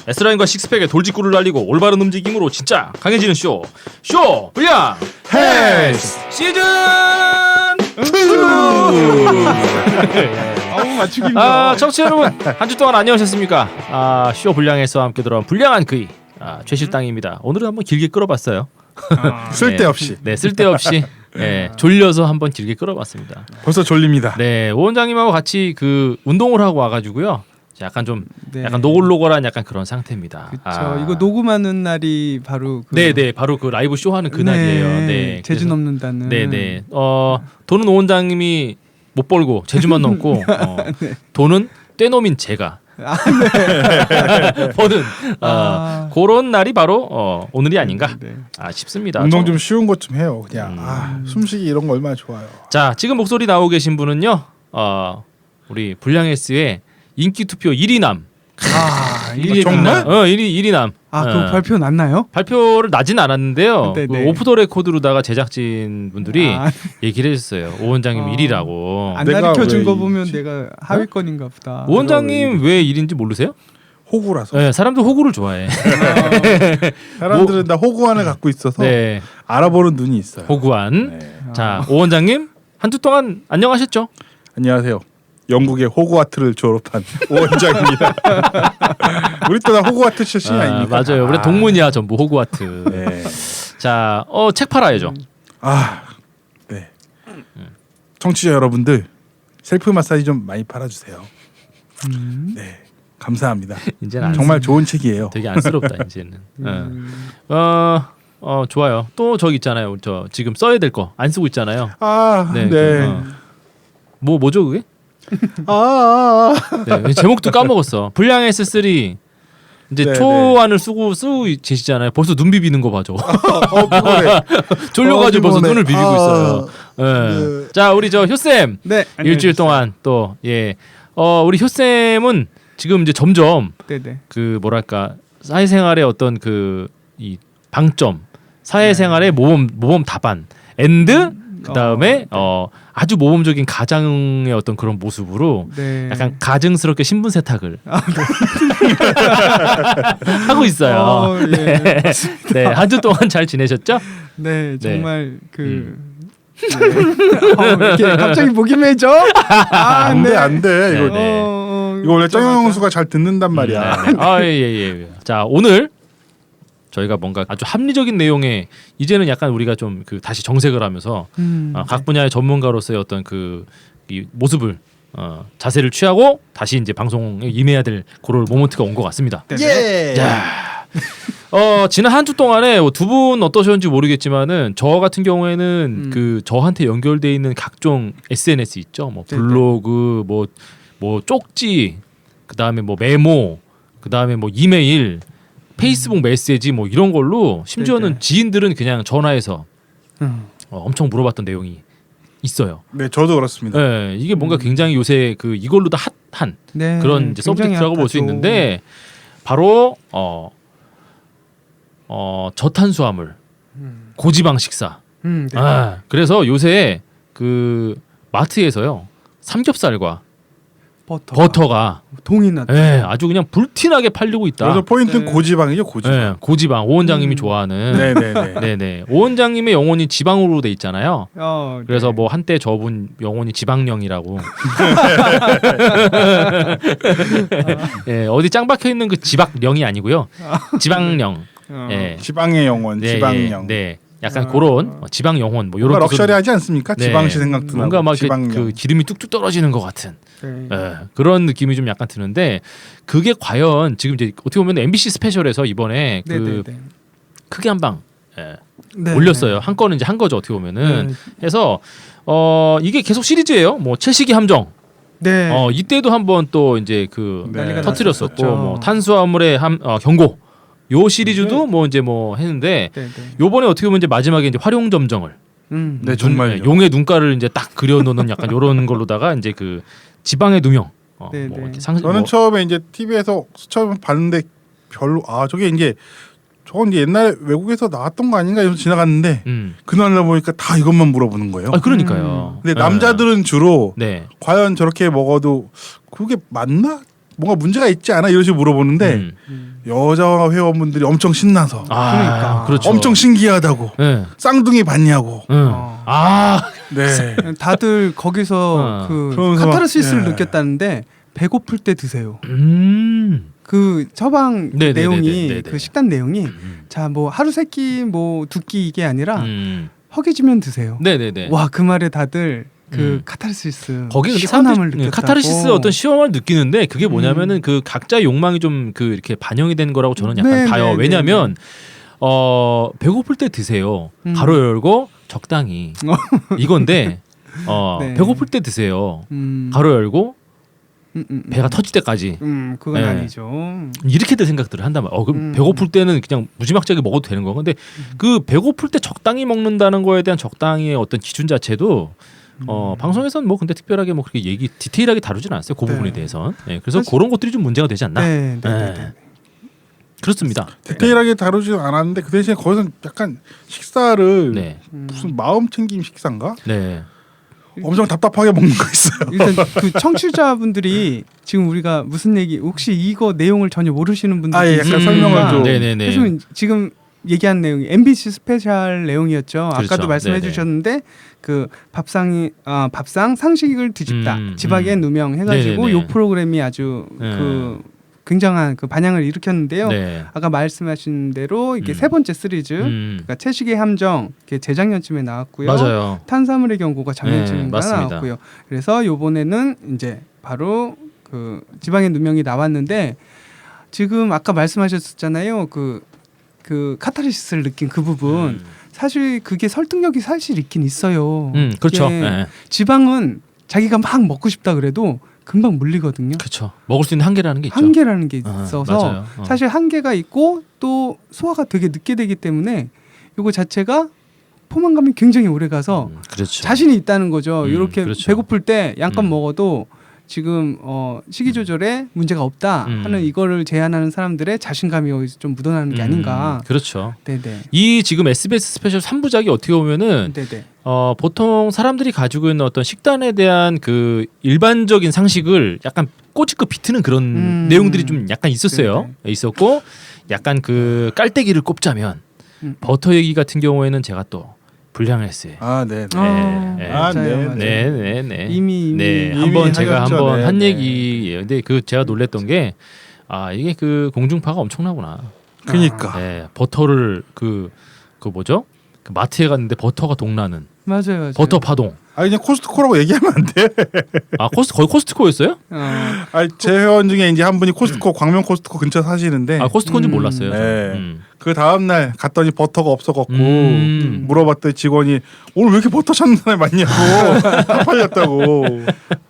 S라인과 식스팩에 돌직구를 날리고 올바른 움직임으로 진짜 강해지는 쇼 불량 헬스 시즌 2. 맞추기 힘들어. 청취자 여러분 한 주 동안 안녕하셨습니까? 쇼 불량에서 함께 돌아온 불량한 그이 최실당입니다. 오늘은 한번 길게 끌어봤어요. 쓸데없이. 네, 쓸데없이 졸려서 한번 길게 끌어봤습니다. 벌써 졸립니다. 네, 오 원장님하고 같이 그 운동을 하고 와가지고요. 약간 좀 네. 약간 노골노골한 약간 그런 상태입니다. 그렇죠. 이거 녹음하는 날이 바로 네네 바로 그 라이브 쇼 하는 그날이에요. 네, 제주 넘는다는. 네네. 돈은 오 원장님이 못 벌고 제주만 넘고 네. 돈은 떼놈인 제가 버는 그런 날이 바로 오늘이 아닌가 네. 싶습니다. 운동 좀 쉬운 것 좀 해요. 그냥 숨쉬기 이런 거 얼마나 좋아요. 자 지금 목소리 나오고 계신 분은요. 우리 불량헬스의 인기 투표 1위남. 1위 정말? 1위남. 그럼 발표 났나요? 발표를 나진 않았는데요. 네네. 그 오프 더 레코드로다가 제작진 분들이 아. 얘기를 해주셨어요. 오 원장님 1위라고. 안 내가 가르쳐 준 왜 거 보면 이지? 내가 하위권인가 보다. 오 원장님 왜 1위인지 모르세요? 호구라서. 네, 사람들 호구를 좋아해. 사람들은 다 호구안을 갖고 있어서 네, 알아보는 눈이 있어요. 호구안. 네. 자, 오 원장님 한 주 동안 안녕하셨죠? 안녕하세요. 영국의 호그와트를 졸업한 오원장입니다. 우리 또 다 호그와트 출신이 아닙니까? 맞아요. 우리 동문이야 전부 호구와트. 네. 자, 책 팔아야죠. 네. 청취자 여러분들 셀프 마사지 좀 많이 팔아주세요. 네, 감사합니다. 이제는 정말 좋은 책이에요. 되게 안쓰럽다 이제는. 좋아요. 또 저기 있잖아요. 저 지금 써야 될 거 안 쓰고 있잖아요. 네. 뭐죠 그게? 네, 제목도 까먹었어. 불량 S3 이제 네, 초안을 쓰고 계시잖아요. 벌써 눈 비비는 거 봐줘. 피곤해. 졸려가지고 벌써 피곤해. 눈을 비비고 있어요. 네. 자 우리 저 효쌤 네. 일주일 동안 또 우리 효쌤은 지금 이제 점점 네네. 그 뭐랄까 사회생활의 어떤 그 이 방점, 사회생활의 모범 답안, 그 다음에 아주 모범적인 가장의 어떤 그런 모습으로 네. 약간 가증스럽게 신분 세탁을 하고 있어요. 네. 네, 한 주 동안 잘 지내셨죠? 네, 정말 이렇게 갑자기 목이 메죠? 안 돼. 이거 네. 이거 원래 정영수가 잘 듣는단 말이야. 예. 자 오늘 저희가 뭔가 아주 합리적인 내용에 이제는 약간 우리가 좀 그 다시 정색을 하면서 각 분야의 전문가로서의 어떤 그 이 모습을 자세를 취하고 다시 이제 방송에 임해야 될 그럴 모먼트가 온 것 같습니다. 예. 자, 지난 한 주 동안에 두 분 어떠셨는지 모르겠지만은 저 같은 경우에는 그 저한테 연결돼 있는 각종 SNS 있죠, 뭐 블로그, 뭐 쪽지, 그 다음에 뭐 메모, 그 다음에 뭐 이메일, 페이스북 메시지 뭐 이런 걸로 심지어는 네네. 지인들은 그냥 전화해서 엄청 물어봤던 내용이 있어요. 네, 저도 그렇습니다. 네, 이게 뭔가 굉장히 요새 그 이걸로도 핫한 네, 그런 이제 서브젝트라고 볼 수 있는데 바로 저탄수화물 고지방 식사. 네. 그래서 요새 그 마트에서요 삼겹살과 버터가 동이나 아주 그냥 불티나게 팔리고 있다. 그래서 포인트는 네. 고지방이죠, 고지방. 네, 고지방 오 원장님이 좋아하는. 네네. 오 원장님의 영혼이 지방으로 돼 있잖아요. 그래서 뭐 한때 저분 영혼이 지방령이라고. 네, 어디 짱 박혀 있는 그 지방령이 아니고요. 지방령. 네. 지방의 영혼, 네, 지방령. 네. 약간 그런 지방 영혼 뭐 이런 뭔가 럭셔리하지 않습니까? 네. 지방시 생각도 뭔가 나고 막 지방령. 그 기름이 뚝뚝 떨어지는 것 같은 네. 그런 느낌이 좀 약간 드는데 그게 과연 지금 이제 어떻게 보면 MBC 스페셜에서 이번에 그 크게 한 방 올렸어요. 한 건은 이제 한 거죠 어떻게 보면은 해서 이게 계속 시리즈예요. 뭐 채식이 함정. 네. 이때도 한번 또 이제 그 네. 터뜨렸었고 났었죠. 뭐 탄수화물의 경고. 요 시리즈도 뭐 이제 뭐 했는데 요번에 어떻게 보면 이제 마지막에 이제 활용 점정을 네, 정말 용의 눈가를 이제 딱 그려놓는 약간 요런 걸로다가 이제 그 지방의 누명. 뭐 이렇게 저는 처음에 이제 TV에서 처음 봤는데 별로 저게 이제 저건 이제 옛날에 외국에서 나왔던 거 아닌가 이러면서 지나갔는데 그날 보니까 다 이것만 물어보는 거예요. 그러니까요. 근데 남자들은 주로 네. 과연 저렇게 먹어도 그게 맞나? 뭔가 문제가 있지 않아? 이런 식으로 물어보는데 여자 회원분들이 엄청 신나서 그러니까. 그렇죠. 엄청 신기하다고 네. 쌍둥이 봤냐고. 네. 다들 거기서 그 그러면서 막, 카타르시스를 예. 느꼈다는데 배고플 때 드세요. 그 처방 네네네네네네. 내용이 그 식단 내용이 자 뭐 하루 세 끼 뭐 두 끼 이게 아니라 허기지면 드세요. 네네네. 와 그 말에 다들 그 카타르시스 거기 근데 시원함을 사람들이 느꼈다고. 카타르시스 어떤 시원함을 느끼는데 그게 뭐냐면은 그 각자의 욕망이 좀 그 이렇게 반영이 된 거라고 저는 약간 네, 봐요. 네, 왜냐하면 배고플 때 드세요. 가로 열고 적당히 이건데 네. 배고플 때 드세요. 음. 가로 열고 배가 터질 때까지 그건 네. 아니죠. 이렇게들 생각들을 한단 말이에요. 그럼 배고플 때는 그냥 무지막지하게 먹어도 되는 거. 근데 그 배고플 때 적당히 먹는다는 거에 대한 적당히의 어떤 기준 자체도 방송에서는 뭐 근데 특별하게 뭐 그렇게 얘기 디테일하게 다루진 않았어요. 그 부분에 네. 대해서는. 네, 그래서 사실- 그런 것들이 좀 문제가 되지 않나. 네, 네, 네, 네. 네. 그렇습니다. 디테일하게 다루지는 않았는데 그 대신에 거기서 약간 식사를 네, 무슨 마음 챙김 식사인가? 네, 엄청 답답하게 먹는 거 있어요. 일단 그 청취자분들이 지금 우리가 무슨 얘기 혹시 이거 내용을 전혀 모르시는 분들이 아, 예, 약간 있으니까 설명을 좀. 네네네. 그래서 지금 얘기한 내용이 MBC 스페셜 내용이었죠. 그렇죠. 아까도 말씀해 네네. 주셨는데 그 밥상 상식을 뒤집다 지박의 누명 해가지고 네네네. 요 프로그램이 아주 그 굉장한 그 반향을 일으켰는데요. 네. 아까 말씀하신 대로 이게 세 번째 시리즈 그러니까 채식의 함정 이게 재작년쯤에 나왔고요. 맞아요. 탄수화물의 경고가 작년쯤인가 맞습니다. 나왔고요. 그래서 요번에는 이제 바로 그 지방의 누명이 나왔는데 지금 아까 말씀하셨잖아요. 그 카타르시스를 느낀 그 부분 사실 그게 설득력이 사실 있긴 있어요. 그렇죠. 이게 네. 지방은 자기가 막 먹고 싶다 그래도 금방 물리거든요. 그렇죠. 먹을 수 있는 한계라는 게 있죠. 한계라는 게 있어서 맞아요. 사실 한계가 있고 또 소화가 되게 늦게 되기 때문에 이거 자체가 포만감이 굉장히 오래 가서 그렇죠. 자신이 있다는 거죠. 이렇게 그렇죠. 배고플 때 양껏 먹어도 지금 식이 조절에 문제가 없다 하는 이거를 제안하는 사람들의 자신감이 여기서 좀 묻어나는 게 아닌가. 그렇죠. 네네. 이 지금 SBS 스페셜 3부작이 어떻게 보면은 네네. 보통 사람들이 가지고 있는 어떤 식단에 대한 그 일반적인 상식을 약간 꼬집고 비트는 그런 내용들이 좀 약간 있었어요. 네네. 있었고 약간 그 깔때기를 꼽자면 버터 얘기 같은 경우에는 제가 또 불량을 했어요. 아, 네. 네. 맞아요, 네, 맞아요. 네. 이미 네, 이미 한번 제가 하셨죠. 한번 네, 한 네. 얘기예요. 근데 그 제가 놀랬던 게 이게 그 공중파가 엄청나구나. 그니까. 네, 버터를 그 뭐죠? 그 마트에 갔는데 버터가 동나는 맞아요. 버터 파동. 그냥 코스트코라고 얘기하면 안 돼. 거의 코스트코였어요? 제 회원 중에 이제 한 분이 코스트코 광명 코스트코 근처 사시는데 코스트코인지 몰랐어요. 네. 저는. 그 다음 날 갔더니 버터가 없어갖고 물어봤더니 직원이 오늘 왜 이렇게 버터 찾는 사람이 많냐고 다 팔렸다고.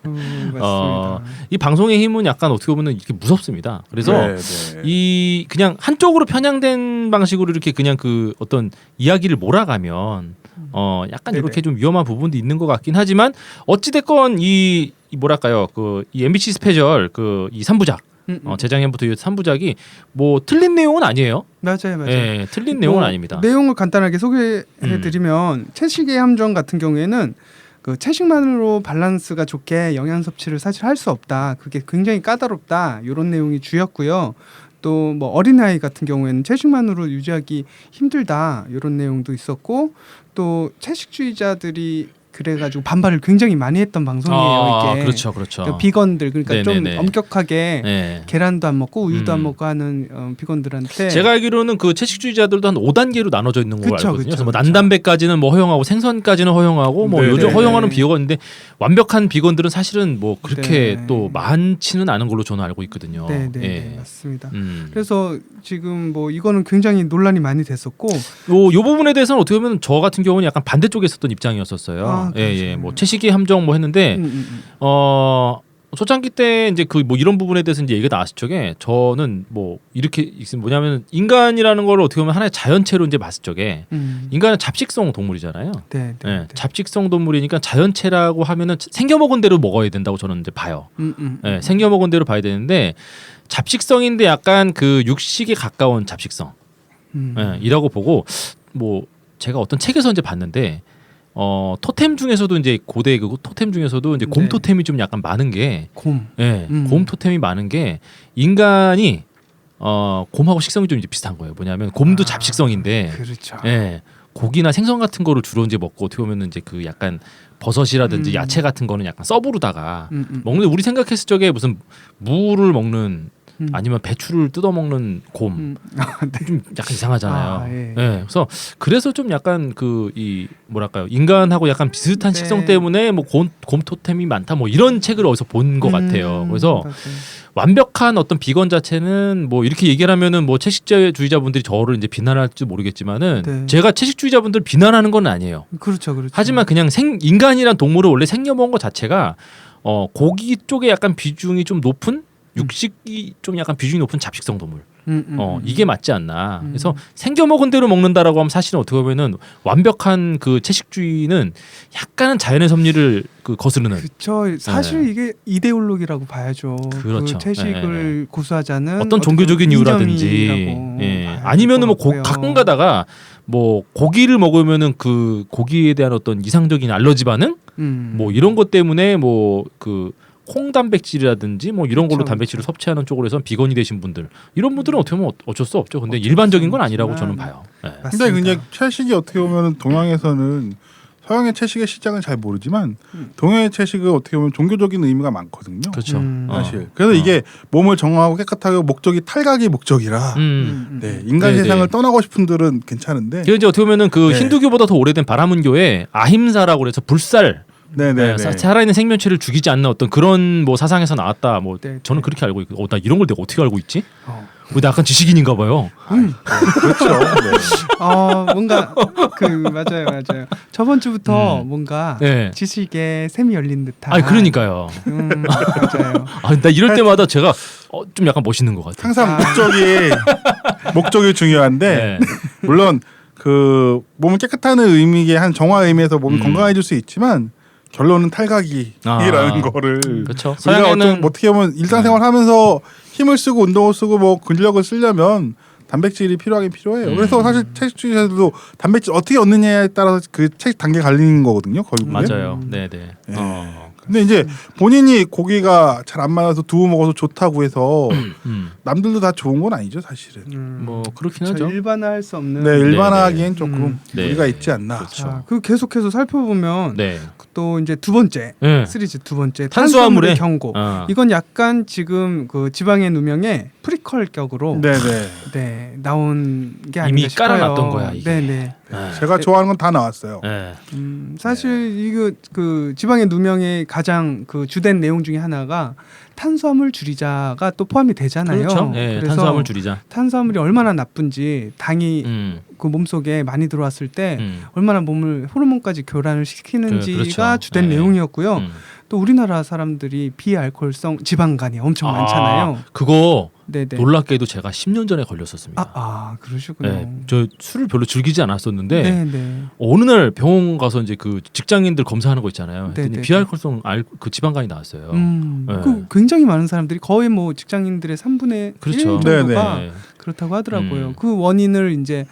맞습니다. 이 방송의 힘은 약간 어떻게 보면 이렇게 무섭습니다. 그래서 네. 이 그냥 한쪽으로 편향된 방식으로 이렇게 그냥 그 어떤 이야기를 몰아가면 약간 네네. 이렇게 좀 위험한 부분도 있는 것 같긴 하지만 어찌 됐건 이 뭐랄까요 이 MBC 스페셜 이 3부작 재작년부터 이 3부작이 뭐 틀린 내용은 아니에요. 맞아요. 예, 틀린 내용은 뭐 아닙니다. 내용을 간단하게 소개해드리면 채식의 함정 같은 경우에는 그 채식만으로 밸런스가 좋게 영양 섭취를 사실 할 수 없다. 그게 굉장히 까다롭다. 이런 내용이 주였고요. 또 뭐 어린아이 같은 경우에는 채식만으로 유지하기 힘들다. 이런 내용도 있었고 또 채식주의자들이 그래가지고 반발을 굉장히 많이 했던 방송이에요. 이게 그렇죠. 그러니까 비건들 그러니까 네네네. 좀 엄격하게 네. 계란도 안 먹고 우유도 안 먹고 하는 비건들한테 제가 알기로는 그 채식주의자들도 한 5단계로 나눠져 있는 걸로 그쵸, 알거든요. 그쵸, 그래서 뭐 그쵸. 난담배까지는 뭐 허용하고 생선까지는 허용하고 뭐 네, 요즘 네. 허용하는 비건인데 완벽한 비건들은 사실은 뭐 그렇게 네. 또 많지는 않은 걸로 저는 알고 있거든요. 네, 예. 맞습니다. 음. 그래서 지금 뭐 이거는 굉장히 논란이 많이 됐었고 요 부분에 대해서는 어떻게 보면 저 같은 경우는 약간 반대쪽에 있었던 입장이었었어요. 그렇죠. 뭐 채식의 함정 뭐 했는데 초창기 때 이제 그 뭐 이런 부분에 대해서 이제 얘기가 나왔을 적에 저는 뭐 이렇게 뭐냐면 인간이라는 걸 어떻게 보면 하나의 자연체로 이제 봤을 적에 인간은 잡식성 동물이잖아요. 네. 잡식성 동물이니까 자연체라고 하면은 생겨 먹은 대로 먹어야 된다고 저는 이제 봐요. 생겨 먹은 대로 봐야 되는데 잡식성인데 약간 그 육식에 가까운 잡식성 이라고 보고 뭐 제가 어떤 책에서 이제 봤는데 토템 중에서도 이제 고대 그 토템 중에서도 이제 곰 네. 토템이 좀 약간 많은 게 곰. 곰 토템이 많은 게 인간이 곰하고 식성이 좀 이제 비슷한 거예요. 뭐냐면 곰도 잡식성인데, 그렇죠. 예, 고기나 생선 같은 거를 주로 이제 먹고 어떻게 보면은 이제 그 약간 버섯이라든지 야채 같은 거는 약간 서부르다가 먹는데 우리 생각했을 적에 무슨 무를 먹는 아니면 배추를 뜯어 먹는 곰 좀 약간 이상하잖아요. 예. 예, 그래서 좀 약간 그 이 뭐랄까요 인간하고 약간 비슷한 네. 식성 때문에 뭐 곰 토템이 많다 뭐 이런 책을 어디서 본 것 같아요. 그래서 맞아요. 완벽한 어떤 비건 자체는 뭐 이렇게 얘기를 하면은 뭐 채식주의자분들이 저를 이제 비난할지 모르겠지만은 네. 제가 채식주의자분들 비난하는 건 아니에요. 그렇죠. 하지만 그냥 인간이란 동물을 원래 생겨먹은 것 자체가 고기 쪽에 약간 비중이 좀 높은 육식이 좀 약간 비중이 높은 잡식성 동물. 이게 맞지 않나. 그래서 생겨먹은 대로 먹는다라고 하면 사실은 어떻게 보면은 완벽한 그 채식주의는 약간은 자연의 섭리를 그 거스르는. 그렇죠. 사실 이게 이데올로기라고 봐야죠. 그렇죠. 그 채식을 고수하자는 어떤 종교적인 이유라든지, 이념이라고 아니면은 뭐 봐야 될 것 가끔 같고요. 가다가 뭐 고기를 먹으면은 그 고기에 대한 어떤 이상적인 알러지 반응, 뭐 이런 것 때문에 뭐 그 콩 단백질이라든지 뭐 이런 걸로 그쵸, 단백질을 섭취하는 쪽으로 해서 비건이 되신 분들 이런 분들은 어떻게 보면 어쩔 수 없죠. 근데 일반적인 건 아니라고 저는 봐요. 네. 근데 그냥 채식이 어떻게 보면 동양에서는 서양의 채식의 시작은 잘 모르지만 동양의 채식은 어떻게 보면 종교적인 의미가 많거든요. 그렇죠. 사실. 그래서 이게 몸을 정화하고 깨끗하게 목적이 탈각이 목적이라 네, 인간 네네. 세상을 떠나고 싶은들은 괜찮은데. 그게 이제 어떻게 보면은 그 네. 힌두교보다 더 오래된 바라문교에 아힘사라고 그래서 불살 네네. 살아있는 생명체를 죽이지 않는 어떤 그런 뭐 사상에서 나왔다. 뭐 네, 저는 네. 그렇게 알고 있고, 나 이런 걸 내가 어떻게 알고 있지? 나 약간 지식인인가 봐요. 그렇죠. 네. 뭔가 맞아요. 저번 주부터 뭔가 네. 지식에 샘이 열린 듯한. 아니 그러니까요. 맞아요. 나 이럴 때마다 제가 좀 약간 멋있는 것 같아요. 항상 목적이 중요한데 네. 물론 그 몸을 깨끗하는 의미의 한 정화 의미에서 몸이 건강해질 수 있지만 결론은 탈각이라는 거를 그렇죠. 우리가 서양에는 어떻게 보면 일상생활하면서 힘을 쓰고 운동을 쓰고 뭐 근력을 쓰려면 단백질이 필요하긴 필요해요. 그래서 사실 채식주의자들도 단백질 어떻게 얻느냐에 따라서 그 채식 단계 갈리는 거거든요. 결국은. 맞아요. 네네. 예. 근데 이제 본인이 고기가 잘 안 맞아서 두부 먹어서 좋다고 해서 남들도 다 좋은 건 아니죠, 사실은. 뭐 그렇긴 저 하죠. 일반화할 수 없는. 네, 일반화하기엔 조금 네. 무리가 있지 않나. 그렇죠. 자, 그 계속해서 살펴보면 네. 또 이제 두 번째 네. 시리즈 두 번째 탄수화물의 탄수화물의 경고. 어. 이건 약간 지금 그 지방의 누명의 프리퀄 격으로 네네. 나온 게 아닌가 이미 싶어요. 깔아놨던 거야, 이게. 네네. 제가 좋아하는 건 다 나왔어요. 네. 사실 이거 그 지방의 누명의 가장 그 주된 내용 중에 하나가 탄수화물 줄이자가 또 포함이 되잖아요. 그렇죠. 네, 그래서 탄수화물 줄이자. 탄수화물이 얼마나 나쁜지 당이 그 몸속에 많이 들어왔을 때 얼마나 몸을 호르몬까지 교란을 시키는지가 그렇죠. 주된 네. 내용이었고요. 또 우리나라 사람들이 비알코올성 지방간이 엄청 많잖아요. 그거 네네. 놀랍게도 제가 10년 전에 걸렸었습니다. 그러시군요. 네, 저 술을 별로 즐기지 않았었는데 네네. 어느 날 병원 가서 이제 그 직장인들 검사하는 거 있잖아요. 네네. 그랬더니 비알코올성 그 지방간이 나왔어요. 네. 그 굉장히 많은 사람들이 거의 뭐 직장인들의 3분의 그렇죠. 1 정도가 네네. 그렇다고 하더라고요. 그 원인을 이제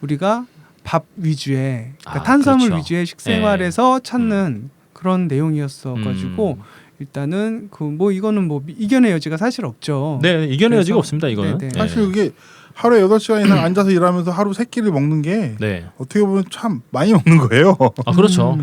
우리가 밥 위주의 그러니까 아, 탄수화물 그렇죠. 위주의 식생활에서 찾는 그런 내용이었어 가지고 일단은 그 뭐 이거는 뭐 이견의 여지가 사실 없죠. 네, 이견의 그래서- 여지가 없습니다. 이거는. 네네. 사실 그게 하루에 8시간 이상 앉아서 일하면서 하루 3끼를 먹는 게 네. 어떻게 보면 참 많이 먹는 거예요. 그렇죠.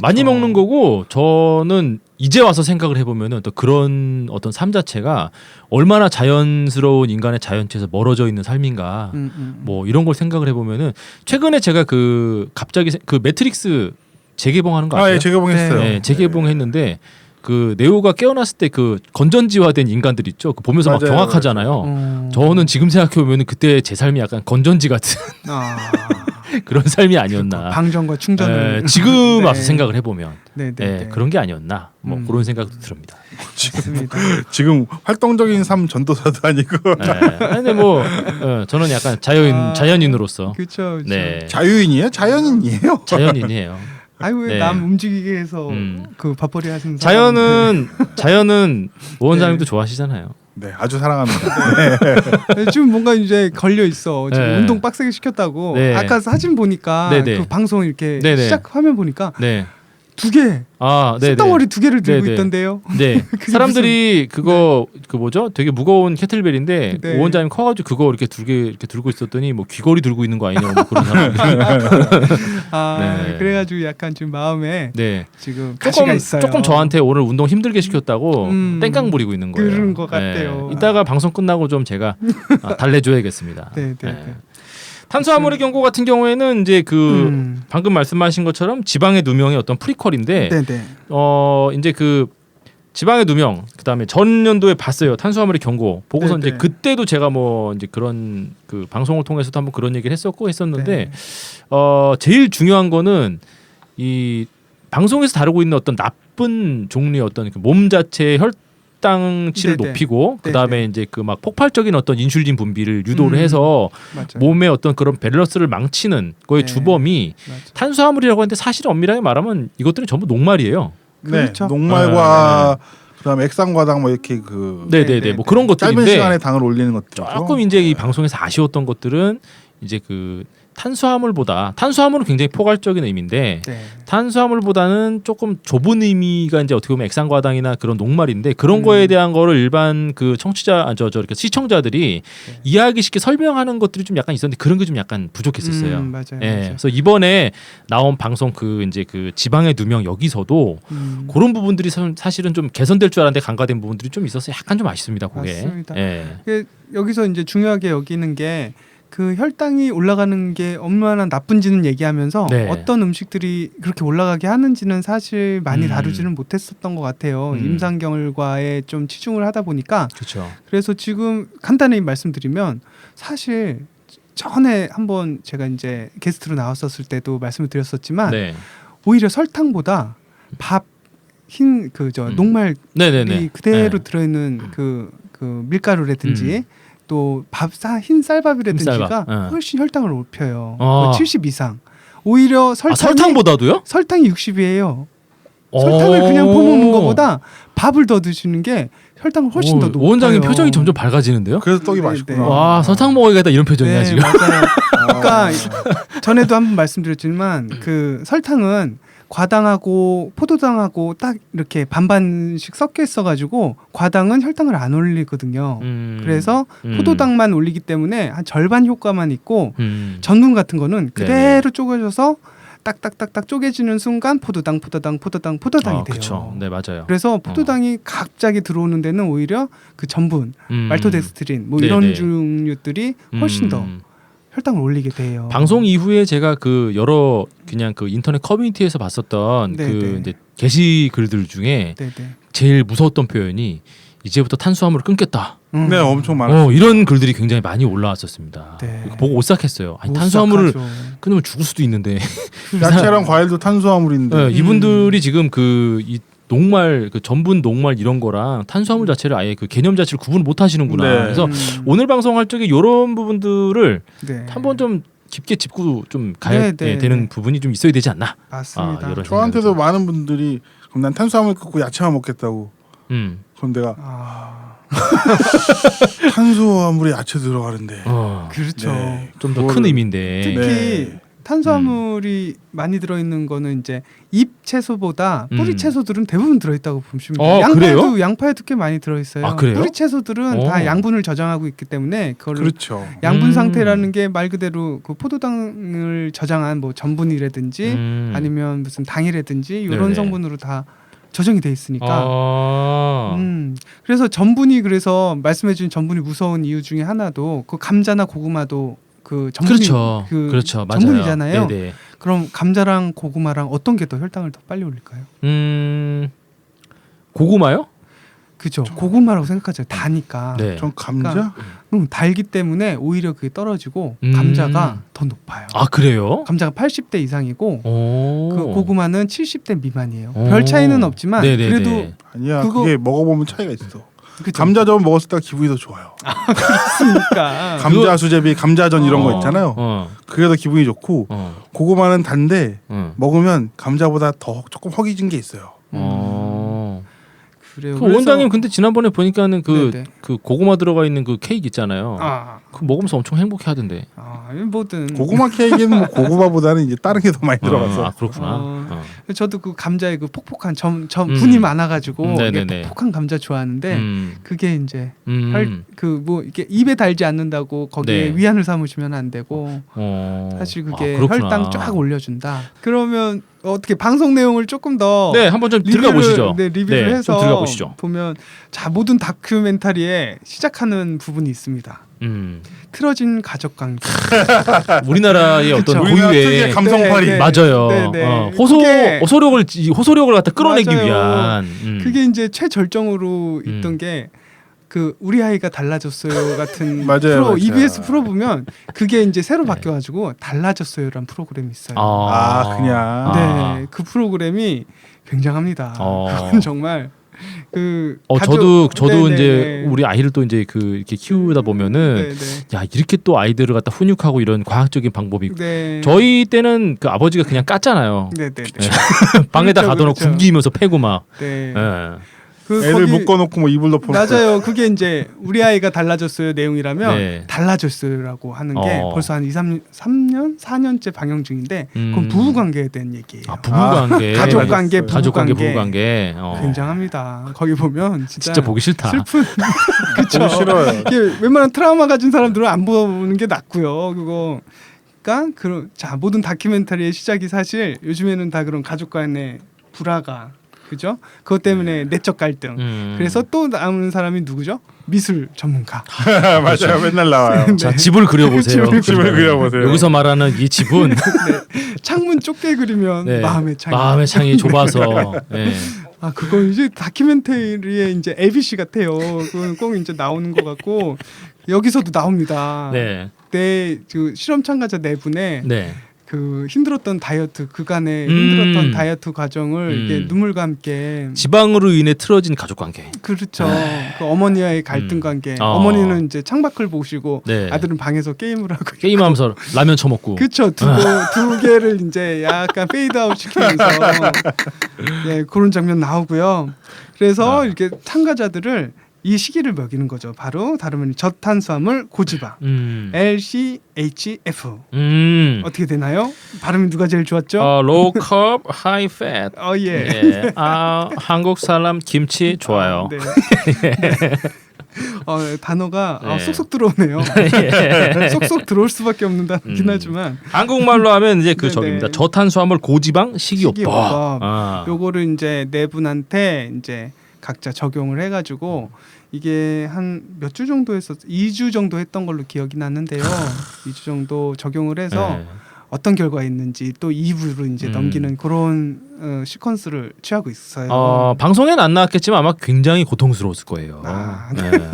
많이 먹는 거고 저는 이제 와서 생각을 해보면은 또 그런 어떤 삶 자체가 얼마나 자연스러운 인간의 자연체에서 멀어져 있는 삶인가 뭐 이런 걸 생각을 해보면은 최근에 제가 그 갑자기 그 매트릭스 재개봉하는 거 아세요? 예, 재개봉했어요. 네, 재개봉했는데 그 네오가 깨어났을 때 그 건전지화된 인간들 있죠. 그 보면서 막 맞아요. 경악하잖아요. 저는 지금 생각해 보면 그때 제 삶이 약간 건전지 같은 그런 삶이 아니었나. 방전과 충전을 지금 네. 와서 생각을 해보면 네네. 그런 게 아니었나. 뭐 그런 생각도 듭니다. 맞습니다. 지금 활동적인 삶 전도사도 아니고 근데 뭐 저는 약간 자연인으로서 그렇죠. 네 자유인이에요? 자연인이에요? 자연인이에요. 아유 왜 네. 남 움직이게 해서 그 밥벌이 하시는 자연은 오원장님도 네. 좋아하시잖아요. 네, 아주 사랑합니다. 지금 뭔가 이제 걸려 있어. 지금 네. 운동 빡세게 시켰다고. 네. 아까 사진 보니까 네네. 그 방송 이렇게 네네. 시작 화면 보니까 네. 두 개. 아, 네, 숯덩어리 두 개를 들고 네네. 있던데요. 네. 그게 사람들이 그거 그 뭐죠? 되게 무거운 케틀벨인데 네. 오 원장님 커가지고 그거 이렇게 두 개 이렇게 들고 있었더니 뭐 귀걸이 들고 있는 거 아니냐고 뭐 그런 사람. 네. 그래가지고 약간 좀 마음에 네. 지금 가시가 있어요. 조금 저한테 오늘 운동 힘들게 시켰다고 땡깡 부리고 있는 거예요. 그런 것 같아요. 네. 이따가 방송 끝나고 좀 제가 달래줘야겠습니다. 네. 탄수화물의 경고 같은 경우에는 이제 그 방금 말씀하신 것처럼 지방의 누명의 어떤 프리퀄인데 네네. 이제 그 지방의 누명 그다음에 전년도에 봤어요. 탄수화물의 경고 보고서 네네. 이제 그때도 제가 뭐 이제 그런 그 방송을 통해서도 한번 그런 얘기를 했었는데 네. 제일 중요한 거는 이 방송에서 다루고 있는 어떤 나쁜 종류의 어떤 그 몸 자체의 혈당치를 네네. 높이고 그다음에 네네. 이제 그 막 폭발적인 어떤 인슐린 분비를 유도를 해서 맞아요. 몸의 어떤 그런 밸런스를 망치는 거의 네. 주범이 맞아요. 탄수화물이라고 하는데 사실 엄밀하게 말하면 이것들은 전부 녹말이에요. 네, 그렇죠. 녹말과 그다음에 액상과당 뭐 이렇게 그 네네네. 뭐 그런 짧은 것들인데 시간에 당을 올리는 것들. 조금 이제 이 방송에서 아쉬웠던 것들은 이제 그 탄수화물은 굉장히 포괄적인 의미인데 네. 탄수화물보다는 조금 좁은 의미가 이제 어떻게 보면 액상과당이나 그런 녹말인데 그런 거에 대한 거를 일반 그 청취자 이렇게 시청자들이 네. 이해하기 쉽게 설명하는 것들이 좀 약간 있었는데 그런 게 좀 약간 부족했었어요. 맞아요. 예. 맞아요. 그래서 이번에 나온 방송 그 이제 그 지방의 누명 여기서도 그런 부분들이 사실은 좀 개선될 줄 알았는데 간과된 부분들이 좀 있어서 약간 좀 아쉽습니다. 그게. 맞습니다. 예. 여기서 이제 중요하게 여기는 게 그 혈당이 올라가는 게 얼마나 나쁜지는 얘기하면서 네. 어떤 음식들이 그렇게 올라가게 하는지는 사실 많이 음. 다루지는 못했었던 것 같아요. 임상경과에 좀 치중을 하다 보니까 그렇죠. 그래서 지금 간단히 말씀드리면 사실 전에 한번 제가 이제 게스트로 나왔었을 때도 말씀을 드렸었지만 네. 오히려 설탕보다 밥 흰 녹말이 네네네. 그대로 네. 들어있는 그 밀가루라든지 또 흰 쌀밥이라든지가 흰쌀밥, 훨씬 혈당을 높여요. 아. 70 이상. 오히려 설탕보다도요? 설탕이 60이에요. 설탕을 그냥 퍼먹는 것보다 밥을 더 드시는 게 혈당을 훨씬 더 높아요. 원장님 표정이 점점 밝아지는데요? 그래서 떡이 네, 맛있구나. 네. 와 설탕 먹어야겠다 이런 표정이야 네, 지금. 맞아요. 그러니까 전에도 한번 말씀드렸지만 그 설탕은 과당하고 포도당하고 딱 이렇게 반반씩 섞여 있어가지고 과당은 혈당을 안 올리거든요. 그래서 포도당만 올리기 때문에 한 절반 효과만 있고 전분 같은 거는 그대로 쪼개져서 딱딱딱딱 쪼개지는 순간 포도당이 돼요. 그렇죠. 네 맞아요. 그래서 포도당이 갑자기 들어오는 데는 오히려 그 전분, 말토덱스트린 뭐 네네. 이런 종류들이 훨씬 더 혈당을 올리게 돼요. 방송 이후에 제가 그 여러 그냥 그 인터넷 커뮤니티에서 봤었던 네네. 그 이제 게시글들 중에 네네. 제일 무서웠던 표현이 이제부터 탄수화물을 끊겠다. 네, 엄청 많아요. 이런 글들이 굉장히 많이 올라왔었습니다. 네. 이거 보고 오싹했어요. 아니, 못 탄수화물을 삭하죠. 끊으면 죽을 수도 있는데 야채랑 과일도 탄수화물인데. 네, 이분들이 지금 그 이 녹말 그 전분 녹말 이런 거랑 탄수화물 자체를 아예 그 개념 자체를 구분 못 하시는구나. 네. 그래서 오늘 방송할 적에 이런 부분들을 네. 한번 좀 깊게 짚고 좀 가야 네, 네, 되는 네. 부분이 좀 있어야 되지 않나. 맞습니다. 이런 저한테도 생각이 많은 분들이 그럼 난 탄수화물 끊고 야채만 먹겠다고. 그럼 내가 탄수화물에 야채 들어가는데. 그렇죠. 네. 좀 더 큰 의미인데. 특히 네. 탄수화물이 많이 들어있는 거는 이제 잎 채소보다 뿌리 채소들은 대부분 들어있다고 보시면 그래요? 양파에도 꽤 많이 들어있어요. 아, 그래요? 뿌리 채소들은 다 양분을 저장하고 있기 때문에 그걸 그렇죠. 양분 상태라는 게 말 그대로 그 포도당을 저장한 뭐 전분이라든지 아니면 무슨 당이라든지 이런 네네. 성분으로 다 저장이 돼 있으니까. 아. 그래서 전분이 그래서 말씀해주신 전분이 무서운 이유 중에 하나도 그 감자나 고구마도 그 전분이 그렇죠. 그렇죠. 맞아요. 전분이잖아요. 네네. 그럼 감자랑 고구마랑 어떤 게 더 혈당을 더 빨리 올릴까요? 고구마요? 그죠. 고구마라고 생각하죠. 다니까. 네. 전 감자? 그러니까 달기 때문에 오히려 그게 떨어지고 감자가 더 높아요. 아 그래요? 감자가 80대 이상이고 오. 그 고구마는 70대 미만이에요. 오. 별 차이는 없지만 네네네. 그래도 아니야. 그거- 그게 먹어보면 차이가 있어. 그죠? 감자전 먹었을 때 기분이 더 좋아요. 그렇습니까? 감자 수제비, 감자전 이런 거 있잖아요. 그게 더 기분이 좋고 고구마는 단데 먹으면 감자보다 더 조금 허기진 게 있어요. 그래요. 그 원장님 근데 지난번에 보니까는 그 네네. 고구마 들어가 있는 그 케이크 있잖아요. 아, 그 먹으면서 엄청 행복해하던데. 뭐든 고구마 케이크는 뭐 고구마보다는 이제 다른 게 더 많이 들어가서. 아 그렇구나. 어. 저도 그 감자에 그 폭폭한 점 분이 많아가지고 네네네. 이게 폭폭한 감자 좋아하는데 그게 이제 음. 그 뭐 이게 입에 달지 않는다고 거기에 네. 위안을 삼으시면 안 되고 사실 그게 그렇구나. 혈당 쫙 올려준다. 그러면 어떻게 방송 내용을 조금 더 네, 한번 좀 들어가 보시죠. 리뷰를 네, 해서 좀 들어가 보시죠. 보면 자 모든 다큐멘터리에 시작하는 부분이 있습니다. 틀어진 가족 관계. 우리나라의 어떤 그쵸. 우리나라 특유의 고유의 감성팔이. 네, 네. 맞아요. 네, 네. 그게- 호소력을 갖다 끌어내기 맞아요. 위한. 그게 이제 최절정으로 있던 게 그 우리 아이가 달라졌어요 같은 맞아요, 프로 맞아요. EBS 프로 보면 그게 이제 새로 바뀌어가지고 달라졌어요라는 프로그램이 있어요. 그냥. 네, 그 프로그램이 굉장합니다. 그건 정말 그 저도 네네네. 이제 우리 아이를 또 이제 그 이렇게 키우다 보면은 네네. 야 이렇게 또 아이들을 갖다 훈육하고 이런 과학적인 방법이 있고. 네. 저희 때는 그 아버지가 그냥 깠잖아요. 네네. 방에다 그렇죠, 가둬놓고 그렇죠. 굶기면서 패고 막. 네. 예. 그 애들 거기- 묶어놓고 뭐 이불 덮어놓고. 맞아요. 그게 이제 우리 아이가 달라졌어요 내용이라면 네. 달라졌어요라고 하는 게 벌써 한 3년 4년째 방영 중인데 그건 부부 관계에 대한 얘기예요. 부부관계, 가족 관계, 가족관계, 부부 부부관계. 굉장합니다. 거기 보면 진짜 보기 싫다. 슬픈 그쵸. 보기 싫어요. 이게 웬만한 트라우마 가진 사람들은 안 보는 게 낫고요. 그거 그러니까 자 모든 다큐멘터리의 시작이 사실 요즘에는 다 그런 가족 간의 불화가 그죠? 그것 때문에 내적 갈등. 그래서 또 남은 사람이 누구죠? 미술 전문가. 맞아요. 맨날 나와요. 자 집을 그려보세요. 집을 그려보세요. 여기서 말하는 이 집은 창문 좁게 그리면 네, 마음의 창이. 마음의 창이 좁아서. 네. 그거 이제 다큐멘터리의 이제 ABC 같아요. 그건 꼭 이제 나오는 것 같고 여기서도 나옵니다. 네. 그 실험 참가자 네 분의 네. 그 힘들었던 다이어트 그간의 힘들었던 다이어트 과정을 이게 눈물과 함께 지방으로 인해 틀어진 가족관계. 그렇죠. 그 어머니와의 갈등 관계. 어머니는 이제 창밖을 보시고 네. 아들은 방에서 게임을 하고 게임하면서 라면 처먹고. 그렇죠. 두 개를 이제 약간 페이드아웃 시키면서 예, 그런 장면 나오고요. 그래서 이렇게 참가자들을 이 시기를 먹이는 거죠. 바로 다름 아닌 저탄수화물 고지방 LCHF 어떻게 되나요? 발음이 누가 제일 좋았죠? low carb, high fat. 예. 예. 한국 사람 김치 좋아요. 네. 단어가 네. 쏙쏙 들어오네요. 쏙쏙 들어올 수밖에 없는 단어긴 하지만 한국말로 하면 이제 그 네네. 저기입니다. 저탄수화물 고지방 식이요법. 요거를 이제 네 분한테 이제 각자 적용을 해가지고 이게 한 몇 주 정도 했었 2주 정도 했던 걸로 기억이 나는데요. 2주 정도 적용을 해서 네. 어떤 결과가 있는지 또 2부로 이제 넘기는 그런 시퀀스를 취하고 있어요. 방송에는 안 나왔겠지만 아마 굉장히 고통스러웠을 거예요. 네. 네.